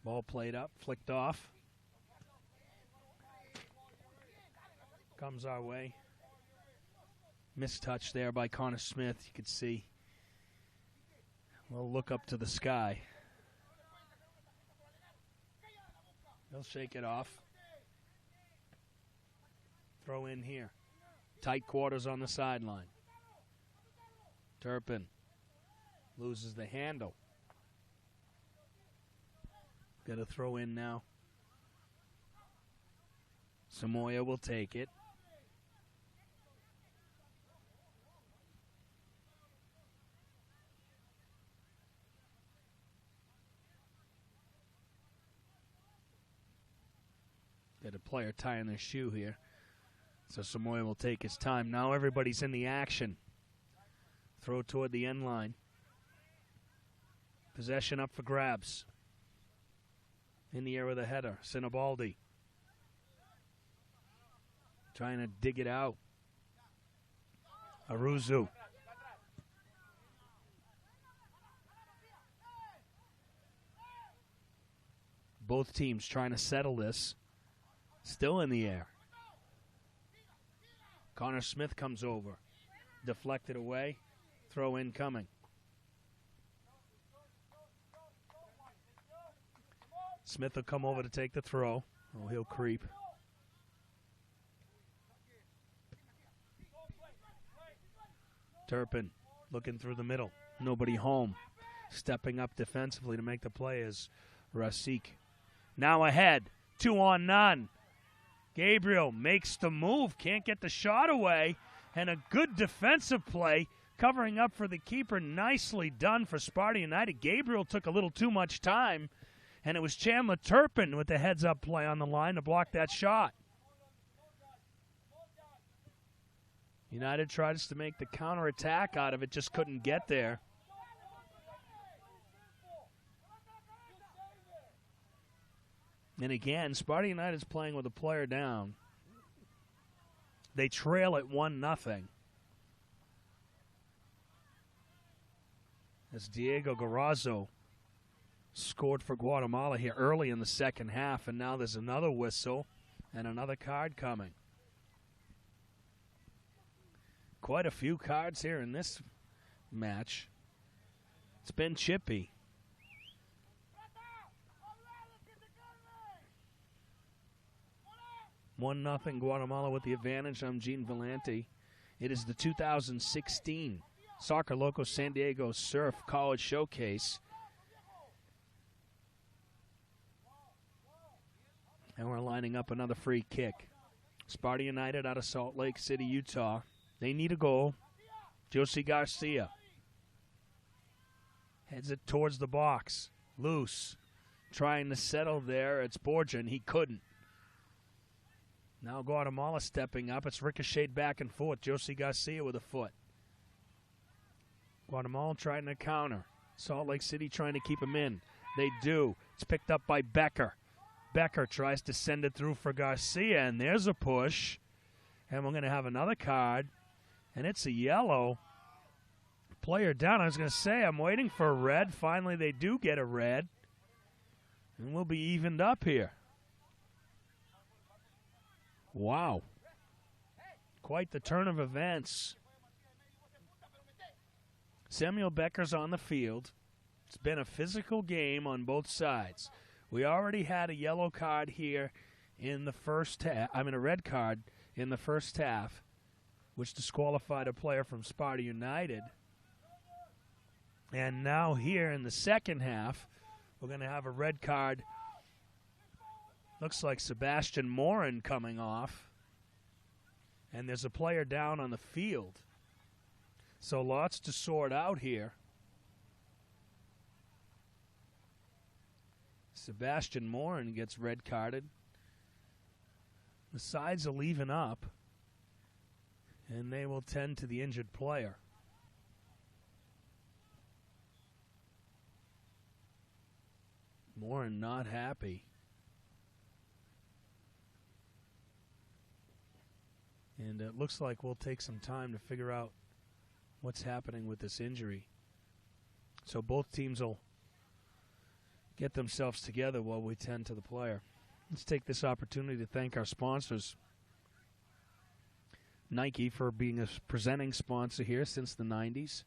Ball played up, flicked off. Comes our way. Mistouch there by Connor Smith. You could see a little look up to the sky. He'll shake it off. Throw in here. Tight quarters on the sideline. Turpin loses the handle. Got to throw in now. Samoya will take it. Got a player tying their shoe here. So Samoya will take his time. Now everybody's in the action. Throw toward the end line. Possession up for grabs. In the air with a header. Sinibaldi. Trying to dig it out. Aruzu. Both teams trying to settle this. Still in the air. Connor Smith comes over. Deflected away. Throw in coming. Smith will come over to take the throw. Oh, he'll creep. Turpin looking through the middle. Nobody home. Stepping up defensively to make the play is Rasik. Now ahead. 2-on-none. Gabriel makes the move. Can't get the shot away. And a good defensive play covering up for the keeper. Nicely done for Sparta United. Gabriel took a little too much time. And it was Chandler Turpin with the heads-up play on the line to block that shot. United tries to make the counterattack out of it, just couldn't get there. And again, Sparta United's playing with a player down. They trail at 1-0. As Diego Garrazzo scored for Guatemala here early in the second half, and now there's another whistle and another card coming. Quite a few cards here in this match. It's been chippy. One nothing Guatemala with the advantage. I'm Gene Valenti. It is the 2016 Soccer Loco San Diego Surf College Showcase. And we're lining up another free kick. Sparta United out of Salt Lake City, Utah. They need a goal. Josie Garcia Heads it towards the box. Loose. Trying to settle there. It's Borgia, and he couldn't. Now Guatemala stepping up. It's ricocheted back and forth. Josie Garcia with a foot. Guatemala trying to counter. Salt Lake City trying to keep him in. They do. It's picked up by Becker. Becker tries to send it through for Garcia, and there's a push. And we're going to have another card, and it's a yellow. Player down. I was going to say, I'm waiting for a red. Finally, they do get a red. And we'll be evened up here. Wow. Quite the turn of events. Samuel Becker's on the field. It's been a physical game on both sides. We already had a yellow card here in the first half. I mean, a red card in the first half, which disqualified a player from Sparta United. And now here in the second half, we're going to have a red card. Looks like Sebastian Morin coming off. And there's a player down on the field. So lots to sort out here. Sebastian Morin gets red carded. The sides will even up. And they will tend to the injured player. Morin not happy. And it looks like we'll take some time to figure out what's happening with this injury. So both teams will get themselves together while we tend to the player. Let's take this opportunity to thank our sponsors. Nike for being a presenting sponsor here since the 90s.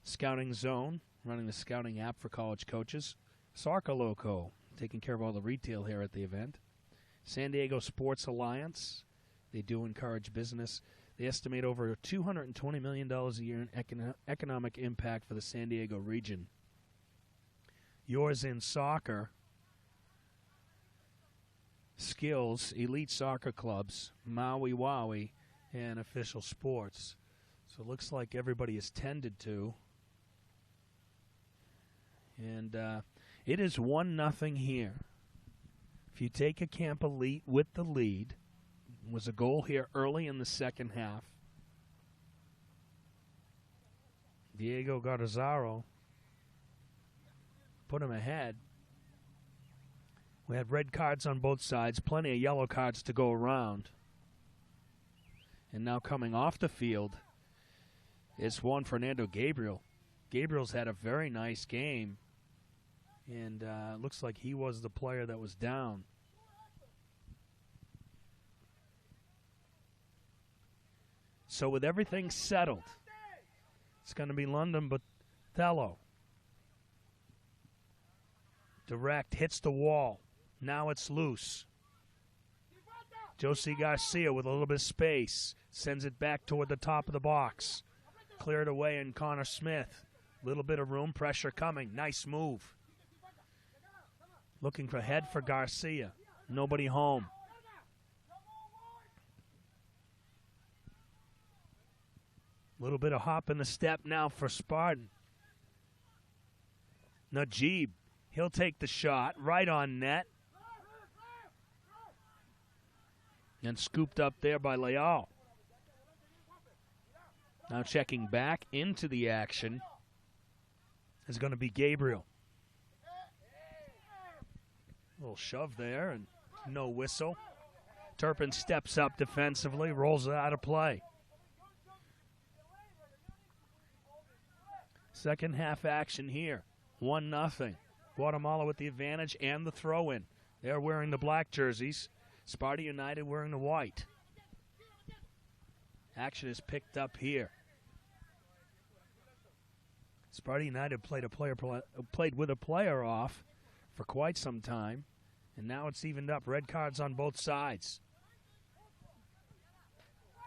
Scouting Zone, running the scouting app for college coaches. Soccer Loco, taking care of all the retail here at the event. San Diego Sports Alliance, they do encourage business. They estimate over $220 million a year in economic impact for the San Diego region. Yours in Soccer, Skills, Elite Soccer Clubs, Maui Wowie, and Official Sports. So it looks like everybody is tended to. And it is 1-0 here. If you take a Camp Elite with the lead, was a goal here early in the second half. Diego Garzazzaro put him ahead. We had red cards on both sides, plenty of yellow cards to go around. And now coming off the field is Juan Fernando Gabriel. Gabriel's had a very nice game. And looks like he was the player that was down. So with everything settled, it's going to be London Bothello. Direct, hits the wall. Now it's loose. Josie Garcia with a little bit of space. Sends it back toward the top of the box. Cleared away in Connor Smith. Little bit of room, pressure coming. Nice move. Looking for head for Garcia. Nobody home. Little bit of hop in the step now for Spartan. Najib. He'll take the shot right on net. And scooped up there by Leal. Now checking back into the action is going to be Gabriel. A little shove there and no whistle. Turpin steps up defensively, rolls it out of play. Second half action here. 1-0. Guatemala with the advantage and the throw-in. They're wearing the black jerseys. Sparta United wearing the white. Action is picked up here. Sparta United played with a player off for quite some time, and now it's evened up. Red cards on both sides.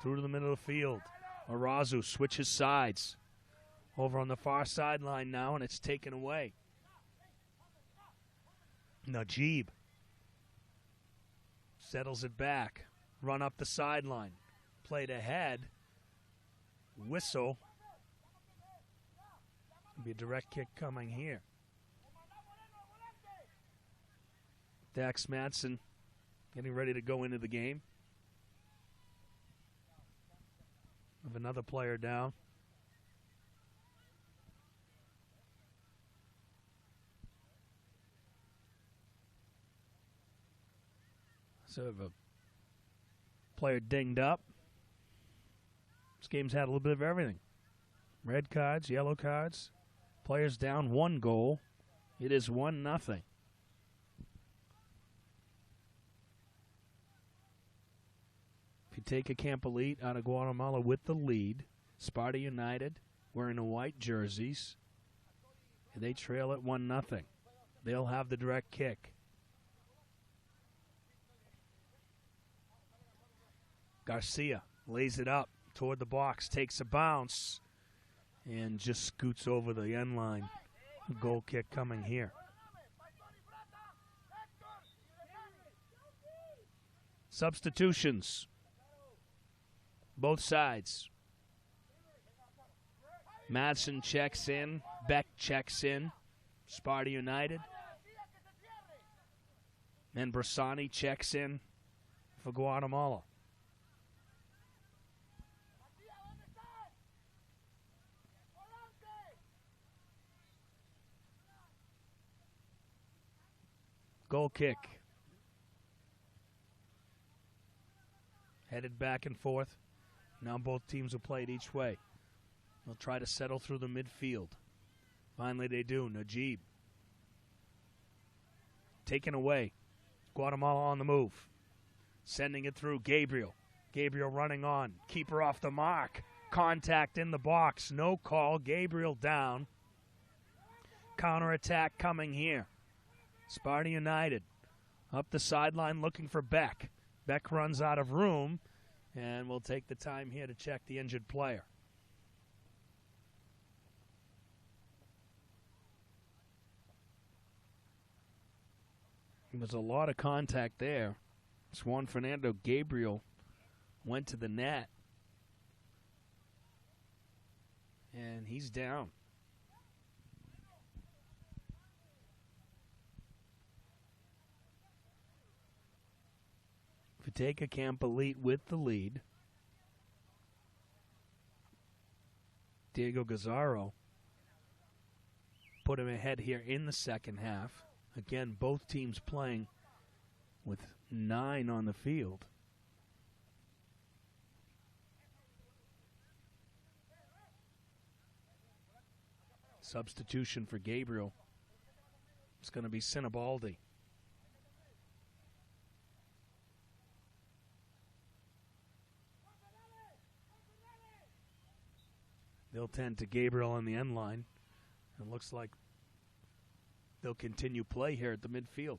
Through to the middle of the field. Arazu switches sides. Over on the far sideline now, and it's taken away. Najib settles it back. Run up the sideline. Played ahead. Whistle. Be a direct kick coming here. Dax Madsen getting ready to go into the game. With another player down. So we have a player dinged up. This game's had a little bit of everything. Red cards, yellow cards. Players down 1 goal. It is 1-0. Futeca Campolite out of Guatemala with the lead. Sparta United wearing the white jerseys. And they trail at 1-0. They'll have the direct kick. Garcia lays it up toward the box, takes a bounce, and just scoots over the end line. A goal kick coming here. Substitutions. Both sides. Madsen checks in. Beck checks in. Sparta United. And Brasani checks in for Guatemala. Goal kick. Headed back and forth. Now both teams will play it each way. They'll try to settle through the midfield. Finally they do. Najib. Taken away. Guatemala on the move. Sending it through. Gabriel. Gabriel running on. Keeper off the mark. Contact in the box. No call. Gabriel down. Counterattack coming here. Sparta United up the sideline looking for Beck. Beck runs out of room, and we'll take the time here to check the injured player. There was a lot of contact there. Juan Fernando Gabriel went to the net, and he's down. Futeca Campolite with the lead. Diego Gazzaro put him ahead here in the second half. Again, both teams playing with 9 on the field. Substitution for Gabriel. It's going to be Sinibaldi. They'll tend to Gabriel on the end line. It looks like they'll continue play here at the midfield.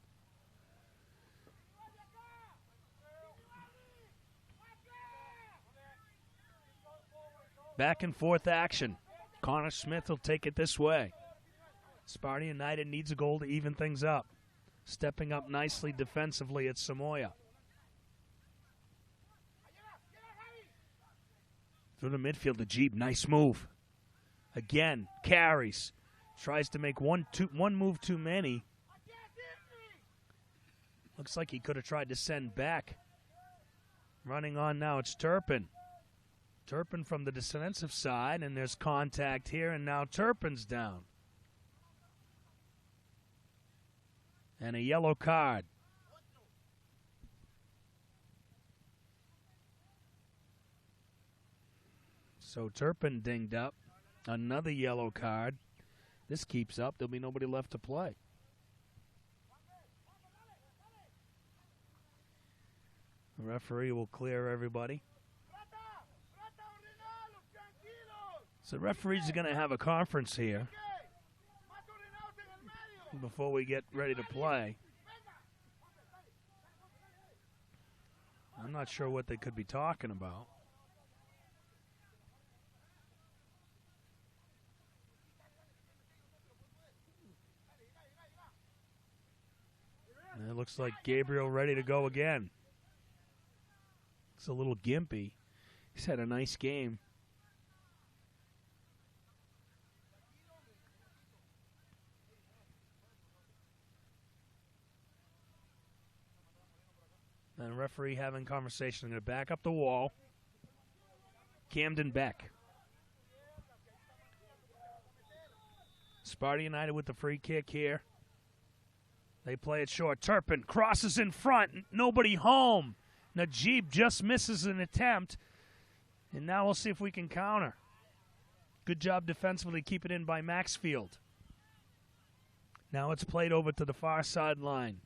Back and forth action. Connor Smith will take it this way. Sparta United needs a goal to even things up. Stepping up nicely defensively at Samoya. Through the midfield to Jeeb. Nice move. Again, carries. Tries to make one move too many. Looks like he could have tried to send back. Running on now, it's Turpin. Turpin from the defensive side, and there's contact here, and now Turpin's down. And a yellow card. So Turpin dinged up. Another yellow card. This keeps up. There'll be nobody left to play. The referee will clear everybody. So the referees are going to have a conference here before we get ready to play. I'm not sure what they could be talking about. And it looks like Gabriel ready to go again. It's a little gimpy. He's had a nice game. And referee having conversation. Going to back up the wall. Camden Beck. Sparta United with the free kick here. They play it short. Turpin crosses in front. Nobody home. Najib just misses an attempt. And now we'll see if we can counter. Good job defensively. Keep it in by Maxfield. Now it's played over to the far sideline.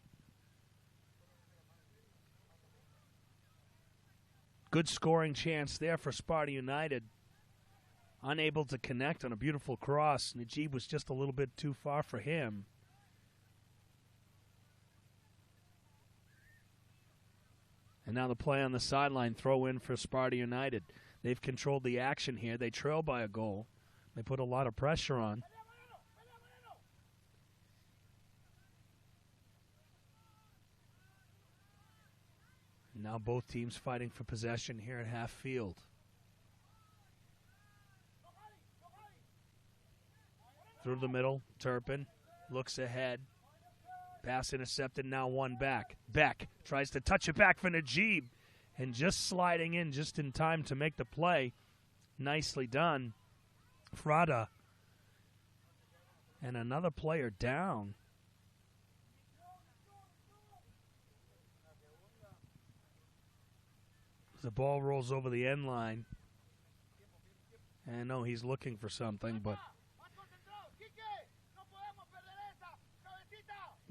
Good scoring chance there for Sparta United. Unable to connect on a beautiful cross. Najib was just a little bit too far for him. And now the play on the sideline, throw in for Sparta United. They've controlled the action here. They trail by a goal. They put a lot of pressure on. And now both teams fighting for possession here at half field. Through the middle, Turpin looks ahead. Pass intercepted, now one back. Beck tries to touch it back for Najib. And just sliding in just in time to make the play. Nicely done. Frada. And another player down. The ball rolls over the end line. And I know he's looking for something, but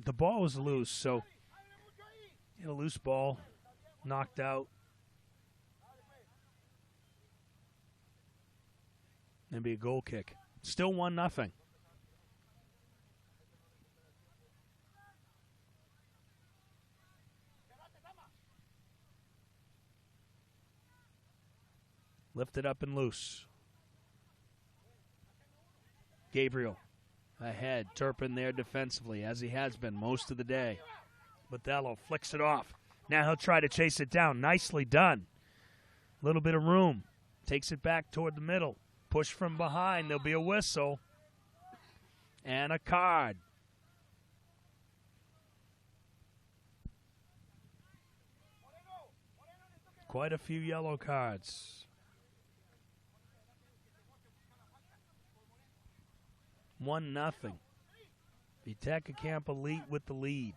the ball was loose, so a loose ball, knocked out. And be a goal kick. Still 1-0. Lifted up and loose. Gabriel ahead. Turpin there defensively, as he has been most of the day. Bathello flicks it off. Now he'll try to chase it down. Nicely done. A little bit of room. Takes it back toward the middle. Push from behind. There'll be a whistle. And a card. Quite a few yellow cards. 1-0. Futeca Camp Elite with the lead.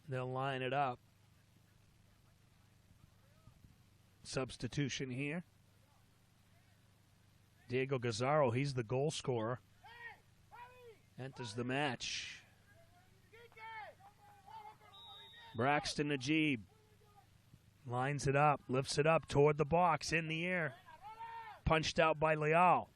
They'll line it up. Substitution here. Diego Gazzaro, he's the goal scorer. Enters the match. Braxton Najib lines it up, lifts it up toward the box, in the air. Punched out by Leal.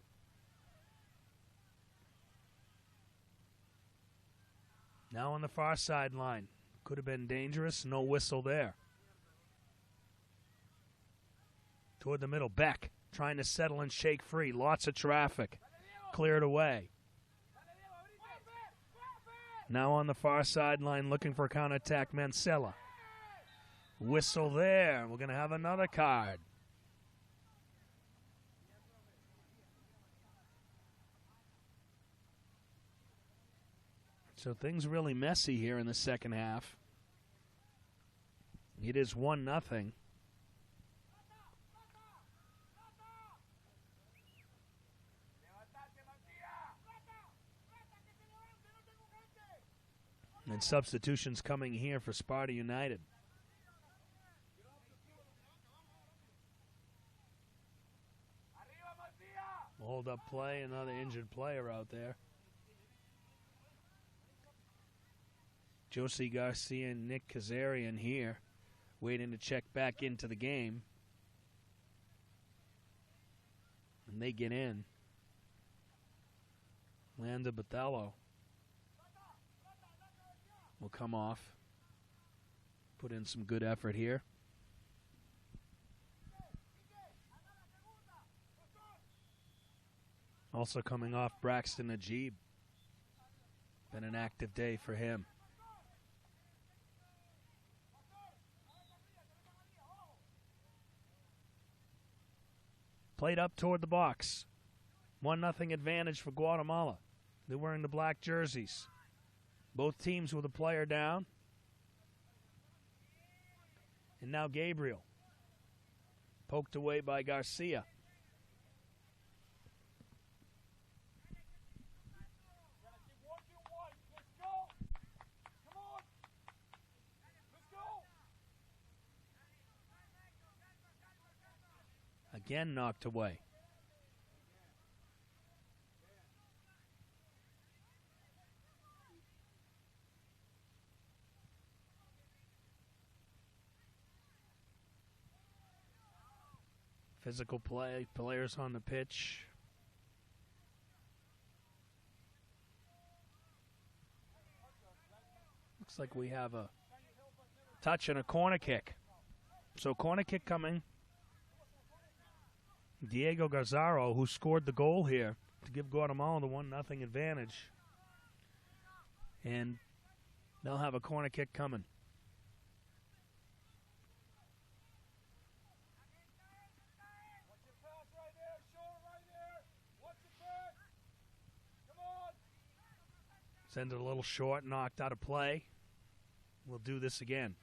Now on the far sideline. Could have been dangerous, no whistle there. Toward the middle, Beck trying to settle and shake free. Lots of traffic. Cleared away. Now on the far sideline looking for a counterattack, Mancella. Whistle there. We're going to have another card. So things really messy here in the second half. It is 1-0. And substitutions coming here for Sparta United. Hold up play, another injured player out there. Josie Garcia and Nick Kazarian here, waiting to check back into the game. And they get in. Landa Bathello will come off. Put in some good effort here. Also coming off, Braxton Najib. Been an active day for him. Played up toward the box. 1-0 advantage for Guatemala. They're wearing the black jerseys. Both teams with a player down. And now Gabriel. Poked away by Garcia. Again knocked away. Physical play, players on the pitch. Looks like we have a touch and a corner kick. So corner kick coming. Diego Gazzaro, who scored the goal here to give Guatemala the 1-0 advantage. And they'll have a corner kick coming. Send it a little short, knocked out of play. We'll do this again.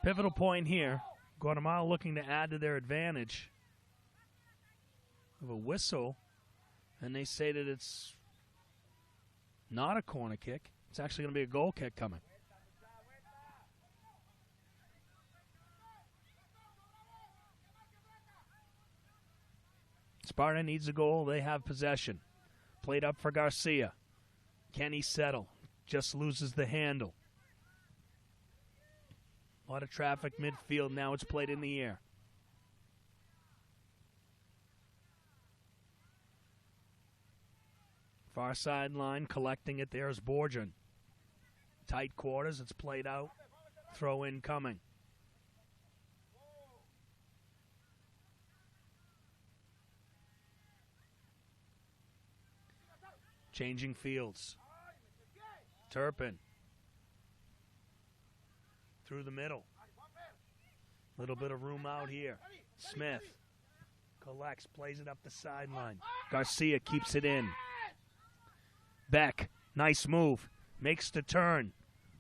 Pivotal point here. Guatemala looking to add to their advantage. Of a whistle, and they say that it's not a corner kick. It's actually going to be a goal kick coming. Sparta needs a goal. They have possession. Played up for Garcia. Can he settle? Just loses the handle. A lot of traffic midfield. Now it's played in the air. Far sideline, collecting it. There's Borjan. Tight quarters. It's played out. Throw in coming. Changing fields. Turpin. Through the middle. Little bit of room out here. Smith collects, plays it up the sideline. Garcia keeps it in. Beck, nice move. Makes the turn.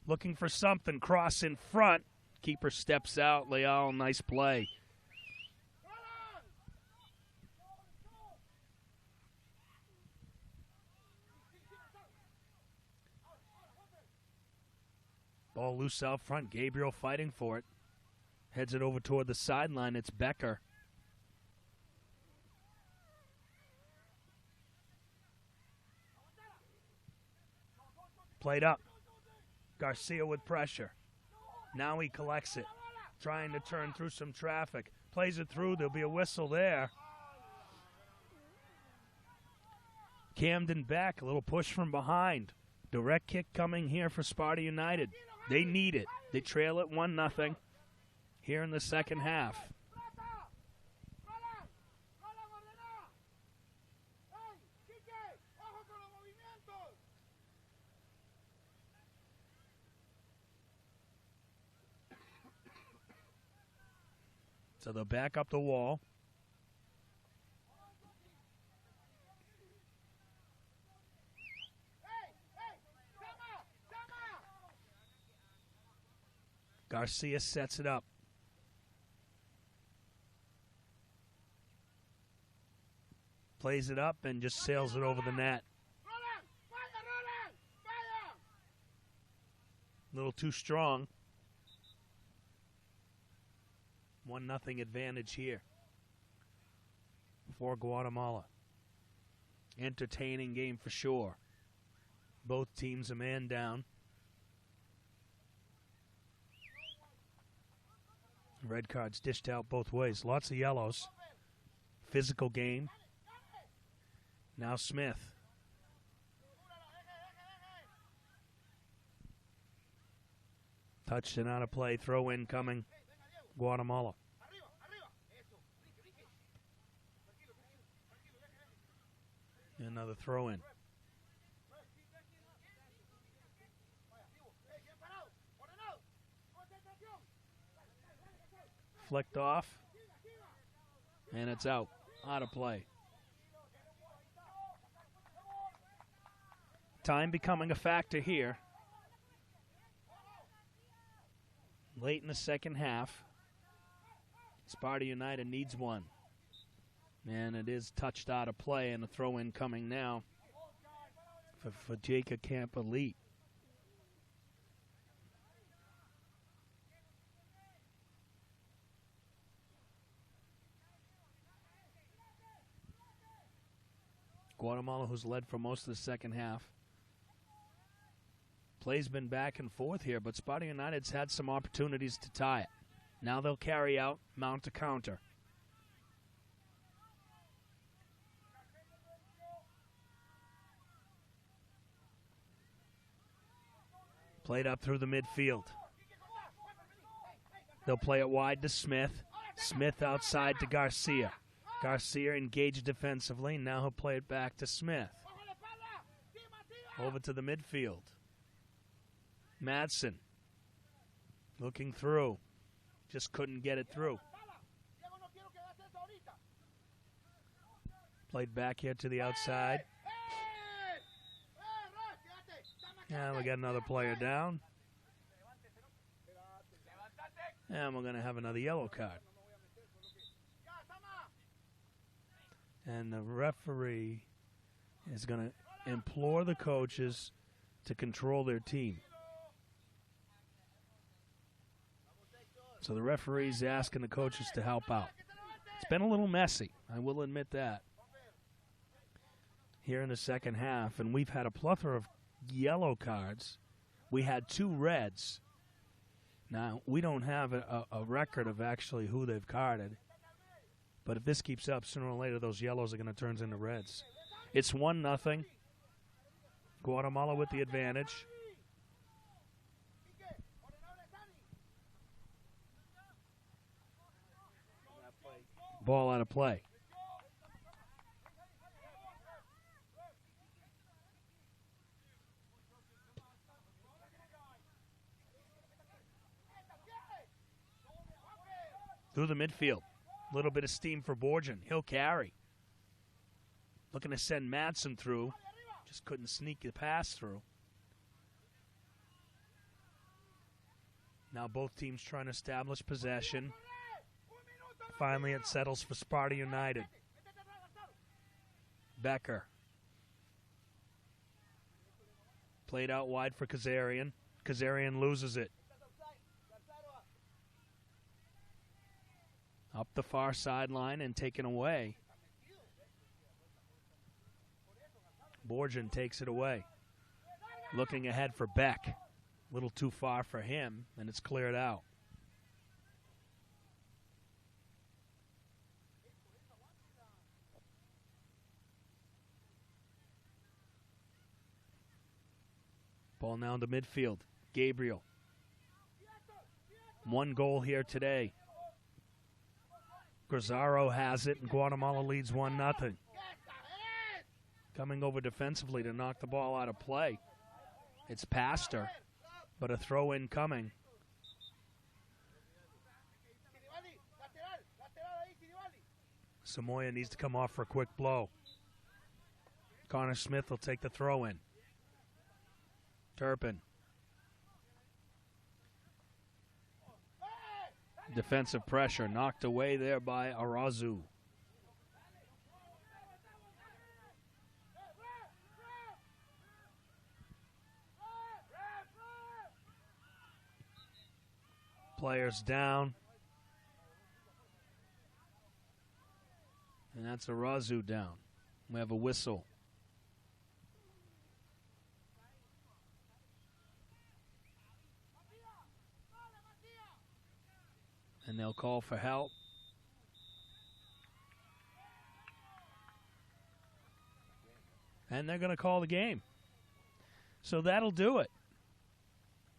Looking for something. Cross in front. Keeper steps out. Leal, nice play. Ball loose out front. Gabriel fighting for it. Heads it over toward the sideline. It's Becker. Played up. Garcia with pressure. Now he collects it. Trying to turn through some traffic. Plays it through. There'll be a whistle there. Camden back. A little push from behind. Direct kick coming here for Sparta United. They need it. They trail it 1-0 here in the second half. So they'll back up the wall. Garcia sets it up. Plays it up and just sails it over the net. A little too strong. 1-0 advantage here for Guatemala. Entertaining game for sure. Both teams a man down. Red cards dished out both ways. Lots of yellows. Physical game. Now Smith. Touched and out of play. Throw in coming. Guatemala. Another throw in. flicked off. And it's out of play. Time becoming a factor here. Late in the second half. Sparta United needs one. And it is touched out of play, and a throw-in coming now for Futeca Camp Elite. Guatemala, who's led for most of the second half. Play's been back and forth here, but Sparta United's had some opportunities to tie it. Now they'll carry out, mount a counter. Played up through the midfield. They'll play it wide to Smith. Smith outside to Garcia. Garcia engaged defensively. Now he'll play it back to Smith. Over to the midfield. Madsen looking through. Just couldn't get it through. Played back here to the outside. And we got another player down. And we're going to have another yellow card. And the referee is going to implore the coaches to control their team. So the referee's asking the coaches to help out. It's been a little messy, I will admit that, here in the second half. And we've had a plethora of yellow cards. We had 2 reds. Now, we don't have a record of actually who they've carded. But if this keeps up, sooner or later, those yellows are going to turn into reds. It's 1-0. Guatemala with the advantage. Ball out of play. Through the midfield. A little bit of steam for Borgen. He'll carry. Looking to send Madsen through. Just couldn't sneak the pass through. Now both teams trying to establish possession. Finally it settles for Sparta United. Becker. Played out wide for Kazarian. Kazarian loses it. Up the far sideline and taken away. Borgen takes it away. Looking ahead for Beck. A little too far for him, and it's cleared out. Ball now into midfield. Gabriel. 1 goal here today. Grazaro has it, and Guatemala leads 1-0. Coming over defensively to knock the ball out of play. It's Pastor, but a throw-in coming. Samoya needs to come off for a quick blow. Connor Smith will take the throw-in. Turpin. Defensive pressure knocked away there by Arazu. Players down. And that's Arazu down. We have a whistle. And they'll call for help. And they're going to call the game. So that'll do it.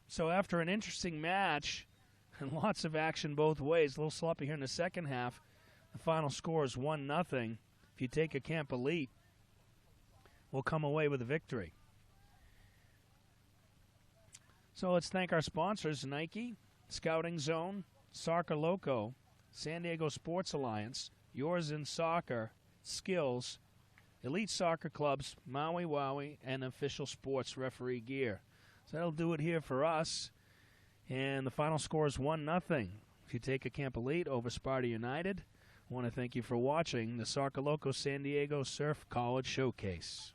So after an interesting match and lots of action both ways, a little sloppy here in the second half, the final score is 1-0. If you take a Camp Elite, we'll come away with a victory. So let's thank our sponsors, Nike, Scouting Zone, Soccer Loco, San Diego Sports Alliance, Yours in Soccer, Skills, Elite Soccer Clubs, Maui Wowie, and official sports referee gear. So that'll do it here for us. And the final score is 1-0. Futeca Camp Elite over Sparta United. I want to thank you for watching the Soccer Loco San Diego Surf College Showcase.